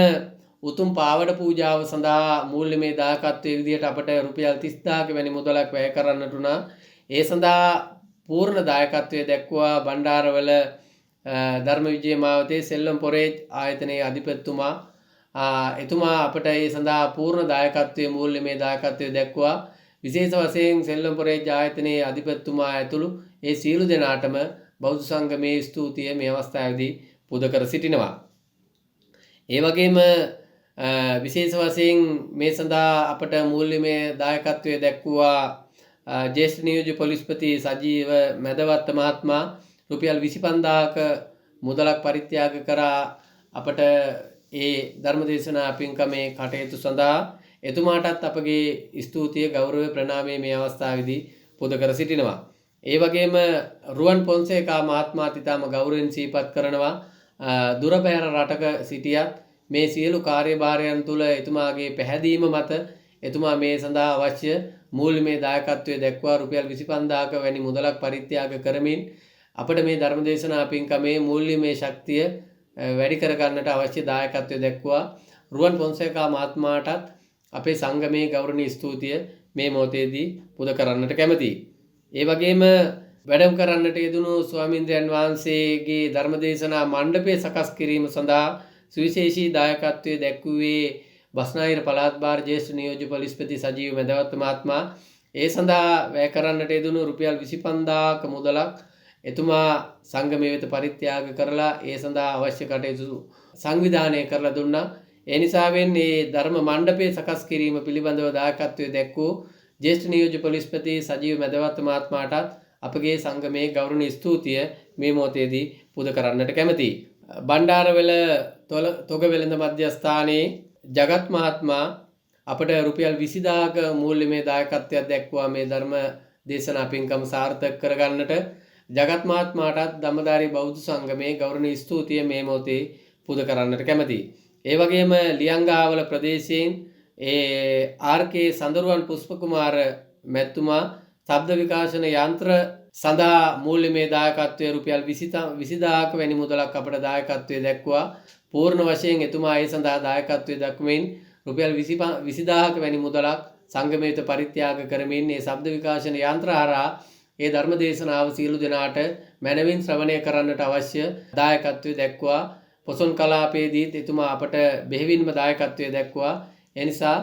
S1: උතුම් පාවඩ පූජාව සඳහා මූල්‍යමය දායකත්වයේ විදිහට අපට රුපියල් 30000ක වැනි මුදලක් වැය කරන්නට උනා. ඒ සඳහා පූර්ණ දායකත්වය දැක්වුවා බණ්ඩාරවල ධර්ම විජය මාවතේ සෙල්ලම් පොරේජ් ආයතනයේ අධිපතිතුමා. එතුමා අපට ඒ සඳහා පූර්ණ දායකත්වයේ මූල්‍යමය දායකත්වය දැක්වුවා. විශේෂ වශයෙන් සෙල්ලම් පොරේජ් ආයතනයේ අධිපතිතුමා ඇතුළු ඒ සියලු දෙනාටම බෞද්ධ සංගමයේ ස්තුතිය මේ අවස්ථාවේදී පුද කර සිටිනවා. ඒ වගේම විශේෂ වශයෙන් මේ සඳහා අපට මූල්‍යමය දායකත්වය දැක්වුවා ජ්‍යෙෂ්ඨ නියෝජ්‍ය පොලිස්පති සජීව මැදවත්ත මහත්මයා රුපියල් 25000ක මුදලක් පරිත්‍යාග කරා අපට ඒ ධර්මදේශනා පින්කමේ කටයුතු සඳහා. එතුමාටත් අපගේ ස්තුතිය ගෞරවය ප්‍රණාමය මේ අවස්ථාවේදී පුද කර සිටිනවා. ඒ වගේම රුවන් පොන්සේකා මහත්මයාත් ඉතාම ගෞරවයෙන් සිහිපත් කරනවා. දුර බැහැර රටක සිටියත් මේ සියලු කාර්යභාරයන් තුළ එතුමාගේ පැහැදීම මත එතුමා මේ සඳහා අවශ්‍ය මූල්‍යමය දායකත්වය දැක්වා රුපියල් 25000ක වැනි මුදලක් පරිත්‍යාග කරමින් අපට මේ ධර්මදේශනා පින්කමේ මූල්‍යමය ශක්තිය වැඩි කර ගන්නට අවශ්‍ය දායකත්වය දැක්වුවා. රුවන් පොන්සේකා මහත්මයාටත් අපේ සංගමයේ ගෞරවනීය ස්තුතිය මේ මොහොතේදී පුද කරන්නට කැමැතියි. ඒ වගේම වැඩම කරන්නට යෙදුණු ස්වාමීන්ද්‍රයන් වහන්සේගේ ධර්මදේශනා මණ්ඩපය සකස් කිරීම සඳහා සුවිශේෂී දායකත්වයේ දැක්වුවේ බස්නාහිර පළාත් භාර ජ්‍යෙෂ්ඨ නියෝජ්‍ය පොලිස්පති සජීව මැදවත්ත මහත්මයා. ඒ සඳහා වැය කරන්නට යෙදුණු රුපියල් 25000ක මුදලක් එතුමා සංගමයේ වෙත පරිත්‍යාග කරලා ඒ සඳහා අවශ්‍ය කටයුතු සංවිධානය කරලා දුන්නා. ඒ නිසාවෙන් මේ ධර්ම මණ්ඩපය සකස් කිරීම පිළිබඳව දායකත්වයේ දැක්වූ ජ්‍යෙෂ්ඨ නියෝජ්‍ය පොලිස්පති සජීව මැදවත්ත මහත්මයාටත් අපගේ සංගමයේ ගෞරවනීය ස්තුතිය මේ මොහොතේදී පුද කරන්නට කැමැතියි. බණ්ඩාරවල තොග වෙළඳ මධ්‍යස්ථානයේ ජගත් මහත්මයා අපට රුපියල් 20000ක මූල්‍යමය දායකත්වයක් දැක්වුවා මේ ධර්ම දේශනා පින්කම සාර්ථක කරගන්නට. ජගත් මහත්මයාටත් ධම්මදාරී බෞද්ධ සංගමයේ ගෞරවනීය ස්තුතිය මේ මොහොතේ පුද කරන්නට කැමැතියි. ඒ වගේම ලියංගාවල ප්‍රදේශයෙන් ආර්.කේ. සඳරුවන් පුෂ්පකුමාර මැතිතුමා ශබ්ද විකාශන යන්ත්‍ර සඳහා මූල්‍යමය දායකත්වයේ රුපියල් 20000ක වැනි මුදලක් අපට දායකත්වයේ දැක්වුවා. පූර්ණ වශයෙන් එතුමා ඒ සඳහා දායකත්වයේ දක්වමින් රුපියල් 20000ක වැනි මුදලක් සංගමයට පරිත්‍යාග කරමින් මේ ශබ්ද විකාශන යන්ත්‍ර හරහා ඒ ධර්ම දේශනාව සියලු දෙනාට මනවින් ශ්‍රවණය කරන්නට අවශ්‍ය දායකත්වයේ දැක්වුවා. පොසොන් කලාපයේදීත් එතුමා අපට බෙහෙවින්ම දායකත්වයේ දැක්වුවා. ඒ නිසා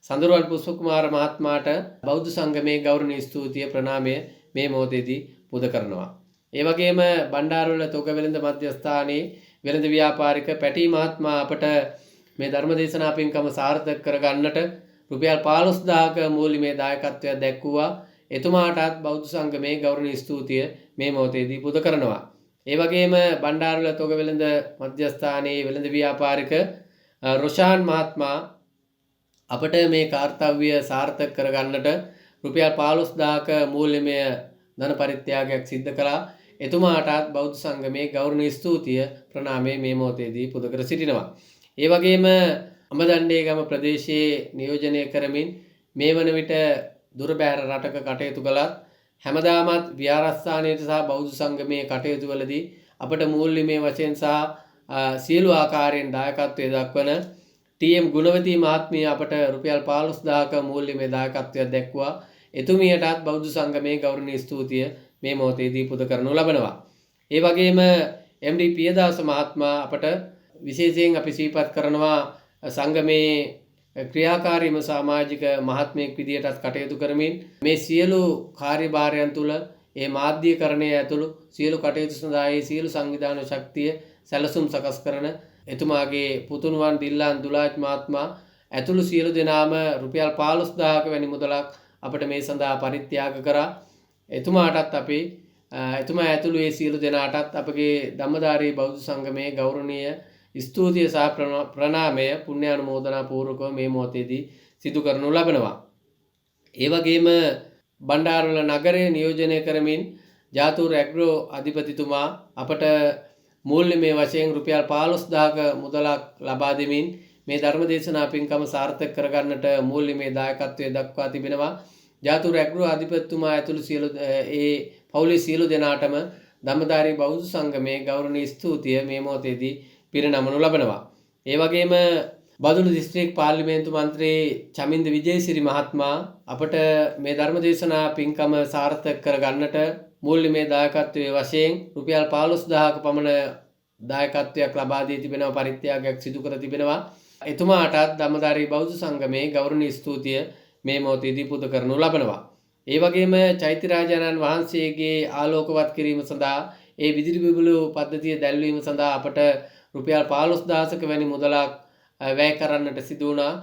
S1: සඳරුවන් පුෂ්පකුමාර මහත්මයාට බෞද්ධ සංගමයේ ගෞරවනීය ස්තුතිය ප්‍රණාමය මේ මොහොතේදී පුද කරනවා. ඒ වගේම බණ්ඩාරවල තොගවෙළඳ මධ්‍යස්ථානයේ වෙළඳ ව්‍යාපාරික පැටි මහත්මයා අපට මේ ධර්ම දේශනා පින්කම සාර්ථක කරගන්නට රුපියල් 15000ක මූල්‍යමය දායකත්වයක් දැක්වුවා. එතුමාටත් බෞද්ධ සංගමයේ ගෞරවනීය ස්තුතිය මේ මොහොතේදී පුද කරනවා. ඒ වගේම බණ්ඩාරවල තොගවෙළඳ මධ්‍යස්ථානයේ වෙළඳ ව්‍යාපාරික රොෂාන් මහත්මයා අපට මේ කාර්යය සාර්ථක කරගන්නට රුපියල් 15000ක මූල්‍යමය ධන පරිත්‍යාගයක් සිද්ධ කළා. එතුමාටත් බෞද්ධ සංගමයේ ගෞරවනීය ස්තුතිය ප්‍රණාමය මේ මොහොතේදී පුද කර සිටිනවා. ඒ වගේම අඹදණ්ඩේගම ප්‍රදේශයේ නියෝජනය කරමින් මේ වන විට දුර බැහැර රටක කටයුතු කළත් හැමදාමත් විහාරස්ථානයේ සහ බෞද්ධ සංගමයේ කටයුතු වලදී අපට මූල්‍යමය වශයෙන් සහ සියලු ආකාරයෙන් දායකත්වයේ දක්වන ටී.එම්. ගුණවති මහත්මිය අපට රුපියල් 15000ක මූල්‍යමය දායකත්වයක් දැක්වුවා. එතුමියටත් බෞද්ධ සංගමයේ ගෞරවනීය ස්තුතිය මේ මොහොතේදී පුද කරනු ලබනවා. ඒ වගේම එම්.ඩී. පියදාස මහත්මයා අපට විශේෂයෙන් අපි සිහිපත් කරනවා සංගමේ ක්‍රියාකාරීම සමාජික මහත්මයෙක් විදියටත් කටයුතු කරමින් මේ සියලු කාර්යභාරයන් තුළ ඒ මාධ්‍යකරණය ඇතුළු සියලු කටයුතු සඳහා සියලු සංවිධාන ශක්තිය සැලසුම් සකස් කරන එතුමාගේ පුතුණුවන් දිල්ලාන් දුලාජ් මහත්මයා ඇතුළු සියලු දෙනාම රුපියල් 15000ක වැනි මුදලක් අපට මේ සඳහා පරිත්‍යාග කරා. එතුමාටත් අපි එතුමා ඇතුළු ඒ සියලු දෙනාටත් අපගේ ධම්මදාරී බෞද්ධ සංගමයේ ගෞරවනීය ස්තුතිය සහ ප්‍රණාමය පුණ්‍යානුමෝදනා පූර්වකව මේ මොහොතේදී සිදු කරනු ලබනවා. ඒ වගේම බණ්ඩාරවල නගරයේ නියෝජනය කරමින් ජාතූර් ඇග්‍රෝ අධිපතිතුමා අපට මූල්‍යමය වශයෙන් රුපියල් 15000ක මුදලක් ලබා දෙමින් මේ ධර්ම දේශනා පින්කම සාර්ථක කරගන්නට මූල්‍යමය දායකත්වයේ දක්වා තිබෙනවා. ජාතූර් ඇග්‍රෝ අධිපතිතුමා ඇතුළු සියලු ඒ පවුලේ සියලු දෙනාටම ධම්මදාරී බෞද්ධ සංගමයේ ගෞරවනීය ස්තුතිය මේ මොහොතේදී පිරිනමනු ලබනවා. ඒ වගේම බදුල්ල දිස්ත්‍රික් පාර්ලිමේන්තු මන්ත්‍රී චමින්ද විජේසිරි මහත්මයා අපට මේ ධර්ම දේශනා පින්කම සාර්ථක කරගන්නට මූල්‍යමය දායකත්වයේ වශයෙන් රුපියල් 15000ක පමණ දායකත්වයක් ලබා දී තිබෙනවා. පරිත්‍යාගයක් සිදු කර තිබෙනවා. එතුමාටත් ධම්මදාරී බෞද්ධ සංගමයේ ගෞරවනීය ස්තුතිය මේ මොහොතේදී පුද කරනු ලබනවා. ඒ වගේම චෛත්‍යරාජානන් වහන්සේගේ ආලෝකවත් කිරීම සඳහා ඒ විදුලි බුබුලු පද්ධතිය දැල්වීම සඳහා අපට රුපියල් 15000ක වැනි මුදලක් වැය කරන්නට සිදු වුණා.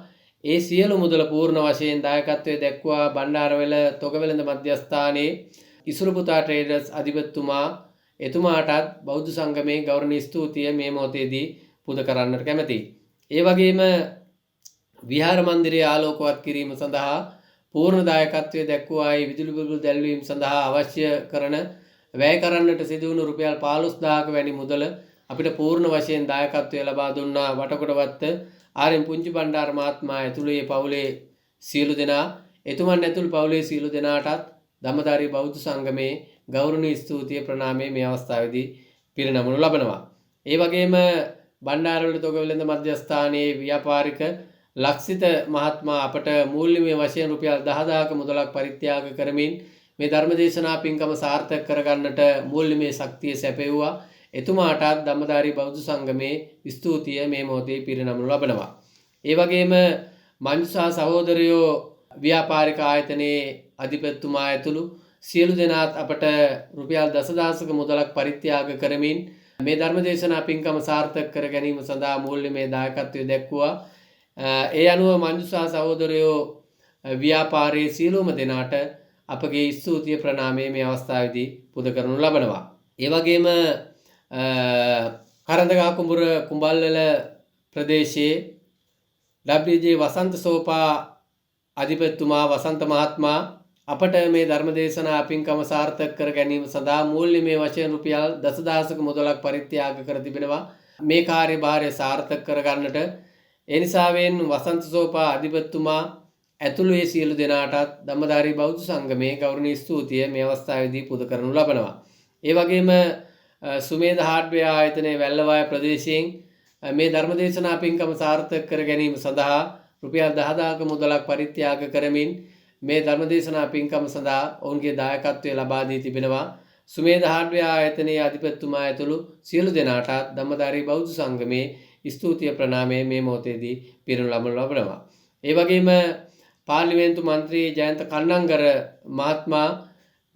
S1: ඒ සියලු මුදල පූර්ණ වශයෙන් දායකත්වයේ දැක්වුවා බණ්ඩාරවල තොගවෙළඳ මධ්‍යස්ථානයේ ඉසුරුපුතා ට්‍රේඩර්ස් අධිපතිතුමා. එතුමාටත් බෞද්ධ සංගමයේ ගෞරවනීය ස්තුතිය මේ මොහොතේදී පුද කරන්නට කැමැතියි. ඒ වගේම විහාර මන්දිරයේ ආලෝකවත් කිරීම සඳහා පූර්ණ දායකත්වයේ දැක්වුවා. ඒ විදුලි බුබුලු දැල්වීම සඳහා අවශ්‍ය කරන වැය කරන්නට සිදු වුණු රුපියල් 15000ක වැනි මුදල අපිට පූර්ණ වශයෙන් දායකත්වය ලබා දුන්නා. වටකොටවත්ත ආර්.එම්. පුංචි බණ්ඩාර මහත්මයා ඇතුළු ඒ පවුලේ සියලු දෙනා එතුමන් ඇතුළු පවුලේ සියලු දෙනාටත් ධම්මදාරී බෞද්ධ සංගමයේ ගෞරවනීය ස්තුතිය ප්‍රණාමය මේ අවස්ථාවේදී පිරිනමනු ලබනවා. ඒ වගේම බණ්ඩාරවල තොගවෙළඳ මධ්‍යස්ථානයේ ව්‍යාපාරික ලක්ෂිත මහත්මයා අපට මූල්‍යමය වශයෙන් රුපියල් 10000ක මුදලක් පරිත්‍යාග කරමින් මේ ධර්ම දේශනා පින්කම සාර්ථක කරගන්නට මූල්‍යමය ශක්තිය සැපෙව්වා. එතුමාටත් ධම්මදාරී බෞද්ධ සංගමයේ ස්තුතිය මේ මොහොතේ පිරිනමනු ලබනවා. ඒ වගේම මංජුසා සහෝදරයෝ ව්‍යාපාරික ආයතනයේ අධිපතිතුමා ඇතුළු සියලු දෙනාත් අපට රුපියල් 10000ක මුදලක් පරිත්‍යාග කරමින් මේ ධර්ම දේශනා පින්කම සාර්ථක කර ගැනීම සඳහා මූල්‍යමය දායකත්වයේ දැක්වුවා. ඒ අනුව මංජුසා සහෝදරයෝ ව්‍යාපාරයේ සියලුම දෙනාට අපගේ ස්තුතිය ප්‍රණාමය මේ අවස්ථාවේදී පුද කරනු ලබනවා. ඒ වගේම කරඳගහ කුඹුර කුඹල්වල ප්‍රදේශයේ WJ වසන්ත සෝපා අධිපතිතුමා වසන්ත මහත්මයා අපට මේ ධර්ම දේශනා පින්කම සාර්ථක කර ගැනීම සඳහා මූල්‍යමය වශයෙන් රුපියල් 10000ක මුදලක් පරිත්‍යාග කර තිබෙනවා. මේ කාර්යභාරය සාර්ථක කරගන්නට ඒ නිසාවෙන් වසන්ත සෝපා අධිපතිතුමා ඇතුළු ඒ සියලු දෙනාටත් ධම්මදාරී බෞද්ධ සංගමයේ ගෞරවනීය ස්තුතිය මේ අවස්ථාවේදී පුද කරනු ලබනවා. ඒ වගේම සුමේධ හාඩ්වෙයාර් ආයතනයේ වැල්ලවාය ප්‍රදේශයෙන් මේ ධර්මදේශනා පින්කම සාර්ථක කර ගැනීම සඳහා රුපියල් 10000ක මුදලක් පරිත්‍යාග කරමින් මේ ධර්මදේශනා පින්කම සඳහා ඔවුන්ගේ දායකත්වය ලබා දී තිබෙනවා. සුමේධ හාඩ්වෙයාර් ආයතනයේ අධිපතිතුමා ඇතුළු සියලු දෙනාටත් ධම්මදාරී බෞද්ධ සංගමයේ ස්තුතිය ප්‍රණාමය මේ මොහොතේදී පිරිනමනු ලබනවා. ඒ වගේම පාර්ලිමේන්තු මන්ත්‍රී ජයන්ත කන්නංගර මහත්මයා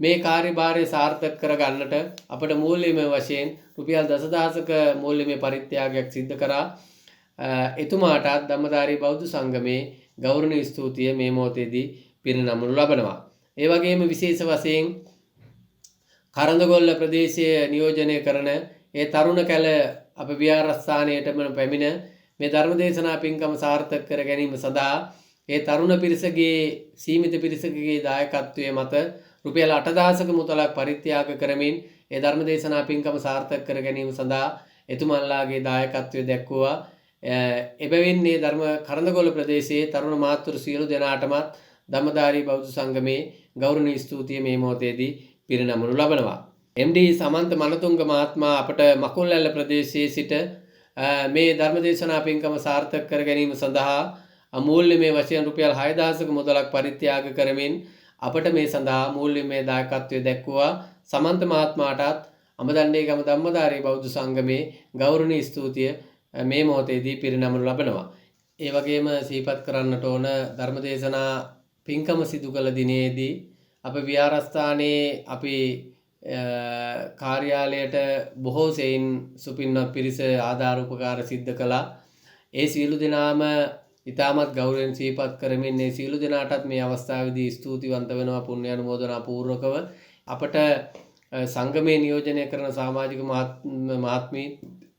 S1: මේ කාර්යභාරය සාර්ථක කර ගන්නට අපට මූල්‍යමය වශයෙන් රුපියල් 10000ක මූල්‍යමය පරිත්‍යාගයක් සිද්ධ කරා. එතුමාටත් ධම්මදාරී බෞද්ධ සංගමයේ ගෞරවනීය ස්තුතිය මේ මොහොතේදී පිරිනමනු ලබනවා. ඒ වගේම විශේෂ වශයෙන් කරඳගොල්ල ප්‍රදේශයේ නියෝජනය කරන ඒ තරුණ කැල අප විහාරස්ථානයටම පැමිණ මේ ධර්මදේශනා පින්කම සාර්ථක කර ගැනීම සඳහා ඒ තරුණ පිරිසගේ සීමිත පිරිසකගේ දායකත්වයේ මත රුපියල් 8000ක මුදලක් පරිත්‍යාග කරමින් ඒ ධර්මදේශනා පින්කම සාර්ථක කර ගැනීම සඳහා එතුමන්ලාගේ දායකත්වය දැක්වුවා. එබැවින් මේ ධර්ම කරඳගොල්ල ප්‍රදේශයේ තරුණ මාතෘ සියලු දෙනාටමත් ධම්මදාරී බෞද්ධ සංගමයේ ගෞරවනීය ස්තුතිය මේ මොහොතේදී පිරිනමනු ලබනවා. MD සමන්ත මනතුංග මහත්මයා අපට මකුල්ඇල්ල ප්‍රදේශයේ සිට මේ ධර්මදේශනා පින්කම සාර්ථක කර ගැනීම සඳහා අමූල්‍යමය වශයෙන් රුපියල් 6000ක මුදලක් පරිත්‍යාග කරමින් අපට මේ සඳහා මූල්‍යමය දායකත්වය දැක්වුවා. සමන්ත මහත්මයාටත් අඹදණ්ඩේගම ධම්මදාරී බෞද්ධ සංගමයේ ගෞරවනීය ස්තුතිය මේ මොහොතේදී පිරිනමනු ලබනවා. ඒ වගේම සිහිපත් කරන්නට ඕන ධර්මදේශනා පින්කම සිදු කළ දිනේදී අප විහාරස්ථානයේ අපි කාර්යාලයට බොහෝ සෙයින් සුපින්වත් පිරිස ආධාර උපකාර සිද්ධ කළා. ඒ සියලු දෙනාම ඉතාමත් ගෞරවයෙන් සිහිපත් කරමින් මේ සියලු දෙනාටත් මේ අවස්ථාවේදී ස්තුතිවන්ත වෙනවා පුණ්‍යානුමෝදනා පූර්වකව. අපට සංගමයේ නියෝජනය කරන සමාජික මහත්මී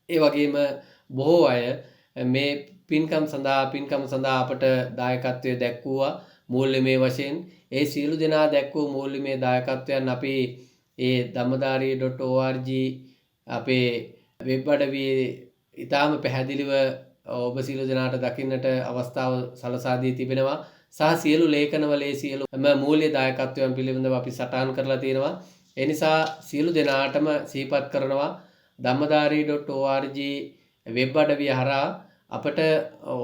S1: ඒ වගේම බොහෝ අය මේ පින්කම් සඳහා අපට දායකත්වය දැක්වුවා මූල්‍යමය වශයෙන්. ඒ සියලු දෙනා දැක්වූ මූල්‍යමය දායකත්වයන් අපි ඒ dhammadari.org අපේ වෙබ් අඩවියේ ඉතාම පැහැදිලිව ඔබ සියලු දෙනාට දකින්නට අවස්ථාව සලසා දී තිබෙනවා. සහ සියලු ලේඛනවල සියලු මූල්‍ය දායකත්වයන් පිළිබඳව අපි සටහන් කරලා තියෙනවා. ඒ නිසා සියලු දෙනාටම සිහිපත් කරනවා dhammadari.org වෙබ් අඩවිය හරහා අපට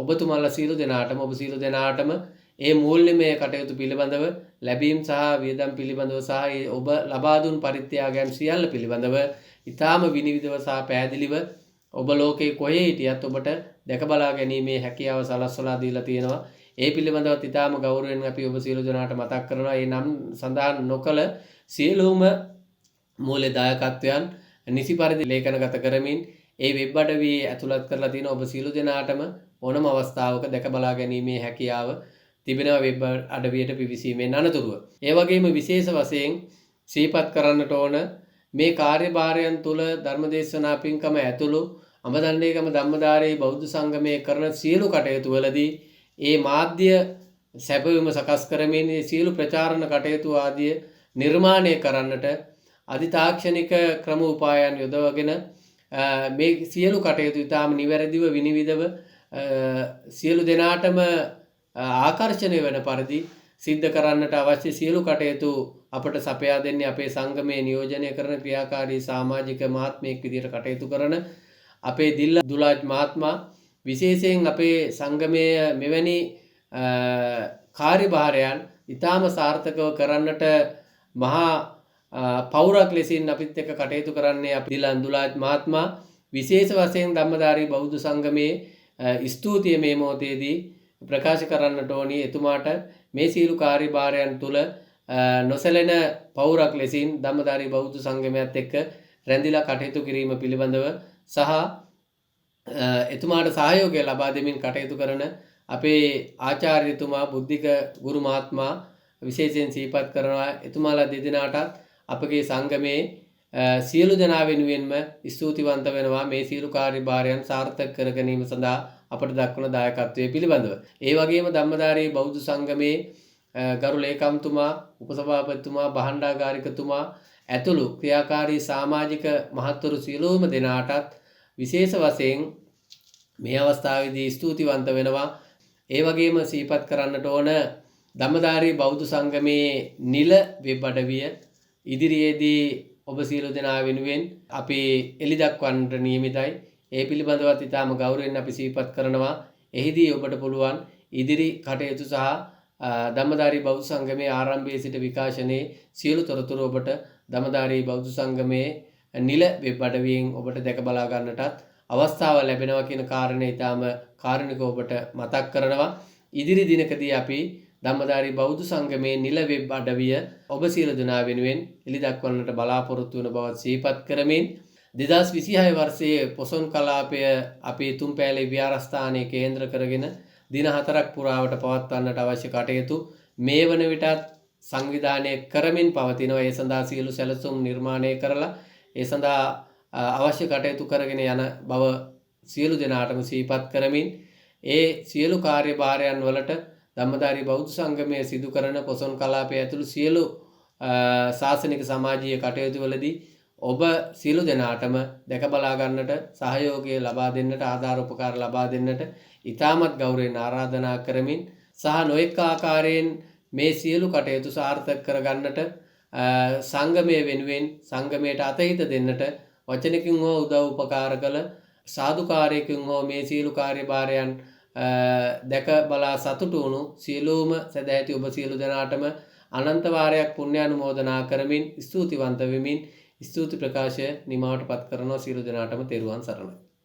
S1: ඔබතුමාලා සියලු දෙනාටම ඒ මූල්‍යමය කටයුතු පිළිබඳව ලැබීම් සහ වියදම් පිළිබඳව සහ ඔබ ලබා දුන් පරිත්‍යාගයන් සියල්ල පිළිබඳව ඊටාම විනිවිදව සහ පැහැදිලිව ඔබ ලෝකේ කොහේ හිටියත් ඔබට දැක බලා ගැනීමේ හැකියාව සලස්වලා දීලා තියෙනවා. ඒ පිළිබඳව ඊටාම ගෞරවයෙන් අපි ඔබ සියලු දෙනාට මතක් කරනවා. ඒ නම් සඳහන් නොකළ සියලුම මූල්‍ය දායකත්වයන් නිසි පරිදි ලේඛනගත කරමින් ඒ වෙබ් අඩවියේ ඇතුළත් කරලා තියෙන ඔබ සියලු දෙනාටම ඕනම අවස්ථාවක දැක බලා ගැනීමේ හැකියාව තිබෙනවා වෙබ් අඩවියට පිවිසීමෙන් අනතුරුව. ඒ වගේම විශේෂ වශයෙන් සිහිපත් කරන්නට ඕන මේ කාර්යභාරයන් තුළ ධර්මදේශනා පින්කම ඇතුළු අඹදණ්ඩේගම ධම්මදාරී බෞද්ධ සංගමයේ කරන සියලු කටයුතු වලදී ඒ මාධ්‍ය සැපයුම සකස් කරමින් සියලු ප්‍රචාරණ කටයුතු ආදිය නිර්මාණය කරන්නට අධිතාක්ෂණික ක්‍රම උපායන් යොදවගෙන මේ සියලු කටයුතු ඉතාම නිවැරදිව විනිවිදව සියලු දෙනාටම ආකර්ෂණය වෙන පරිදි සිද්ධ කරන්නට අවශ්‍ය සියලු කටයුතු අපට සපයා දෙන්නේ අපේ සංගමයේ නියෝජනය කරන ක්‍රියාකාරී සමාජික මහත්මයෙක් විදිහට කටයුතු කරන අපේ දිල්ලා දුලාජ් මහත්මයා. විශේෂයෙන් අපේ සංගමයේ මෙවැනි කාර්යභාරයන් ඉතාම සාර්ථකව කරන්නට මහා පෞරක් ලෙසින් අපිත් එක්ක කටයුතු කරන්නේ අපි දිල්ලා දුලාජ් මහත්මයා. විශේෂ වශයෙන් ධම්මදාරී බෞද්ධ සංගමයේ ස්තුතිය මේ මොහොතේදී ප්‍රකාශ කරන්නට ඕනි. එතුමාට මේ සියලු කාර්යභාරයන් තුළ නොසැලෙන පෞරක් ලෙසින් ධම්මදාරී බෞද්ධ සංගමයත් එක්ක රැඳිලා කටයුතු කිරීම පිළිබඳව සහ එතුමාට සහයෝගය ලබා දෙමින් කටයුතු කරන අපේ ආචාර්යතුමා බුද්ධික ගුරු මහත්මයා විශේෂයෙන් සිහිපත් කරනවා. එතුමාලා දෙදෙනාටත් අපගේ සංගමයේ සියලු දෙනා වෙනුවෙන්ම ස්තුතිවන්ත වෙනවා මේ සියලු කාර්යභාරයන් සාර්ථක කර ගැනීම සඳහා අපට දක්වන දායකත්වයේ පිළිබඳව. ඒ වගේම ධම්මදාරී බෞද්ධ සංගමයේ ගරු ලේකම්තුමා, උපසභාපතිතුමා, භාණ්ඩාගාරිකතුමා ඇතුළු ක්‍රියාකාරී සමාජික මහත්වරු සියලුම දෙනාටත් විශේෂ වශයෙන් මේ අවස්ථාවේදී ස්තුතිවන්ත වෙනවා. ඒ වගේම සිහිපත් කරන්නට ඕන ධම්මදාරී බෞද්ධ සංගමේ නිල වෙබ් අඩවිය ඉදිරියේදී ඔබ සියලු දෙනා වෙනුවෙන් අපි එළි දක්වන්නට නියමිතයි. ඒ පිළිබඳවත් ඉතාම ගෞරවයෙන් අපි සිහිපත් කරනවා. එහිදී ඔබට පුළුවන් ඉදිරි කටයුතු සහ ධම්මදාරී බෞද්ධ සංගමේ ආරම්භයේ සිට විකාශනයේ සියලු තොරතුරු ඔබට ධම්මදාරී බෞද්ධ සංගමේ නිල වෙබ් අඩවියෙන් ඔබට දැක බලා ගන්නටත් අවස්ථාව ලැබෙනවා කියන කාරණේ ඊටාම කාරුණිකව ඔබට මතක් කරනවා. ඉදිරි දිනකදී අපි ධම්මදාරී බෞද්ධ සංගමේ නිල වෙබ් අඩවිය ඔබ සියලු දෙනා වෙනුවෙන් එළි දක්වන්නට බලාපොරොත්තු වන බවත් සිහිපත් කරමින් 2026 වර්ෂයේ පොසොන් කලාපය අපේ තුම්පෑලේ විහාරස්ථානයේ කේන්ද්‍ර කරගෙන දින 4ක් පුරාවට පවත්වන්නට අවශ්‍ය කටයුතු මේ වන විටත් සංවිධානය කරමින් පවතිනවා. ඒ සඳහා සියලු සැලසුම් නිර්මාණය කරලා ඒ සඳහා අවශ්‍ය කටයුතු කරගෙන යන බව සියලු දෙනාටම සිහිපත් කරමින් ඒ සියලු කාර්යභාරයන් වලට ධම්මදාරී බෞද්ධ සංගමයේ සිදු කරන පොසොන් කලාපය ඇතුළු සියලු ශාසනික සමාජීය කටයුතු වලදී ඔබ සියලු දෙනාටම දැක බලා ගන්නට සහයෝගය ලබා දෙන්නට ආධාර උපකාර ලබා දෙන්නට ඉතාමත් ගෞරවයෙන් ආරාධනා කරමින් සහ නොඑක ආකාරයෙන් මේ සියලු කටයුතු සාර්ථක කර ගන්නට සංගමයේ වෙනුවෙන් සංගමයට අතහිත දෙන්නට වචනකින් හෝ උදව් උපකාර කළ සාදුකාරයකින් හෝ මේ සියලු කාර්යභාරයන් දැක බලා සතුටු වුණු සියලුම සදැහැති ඔබ සියලු දෙනාටම අනන්ත වාරයක් පුණ්‍යානුමෝදනා කරමින් ස්තුතිවන්ත වෙමින් ස්තුති ප්‍රකාශය නිමාවට පත් කරනවා. සියලු දෙනාටම තෙරුවන් සරණයි.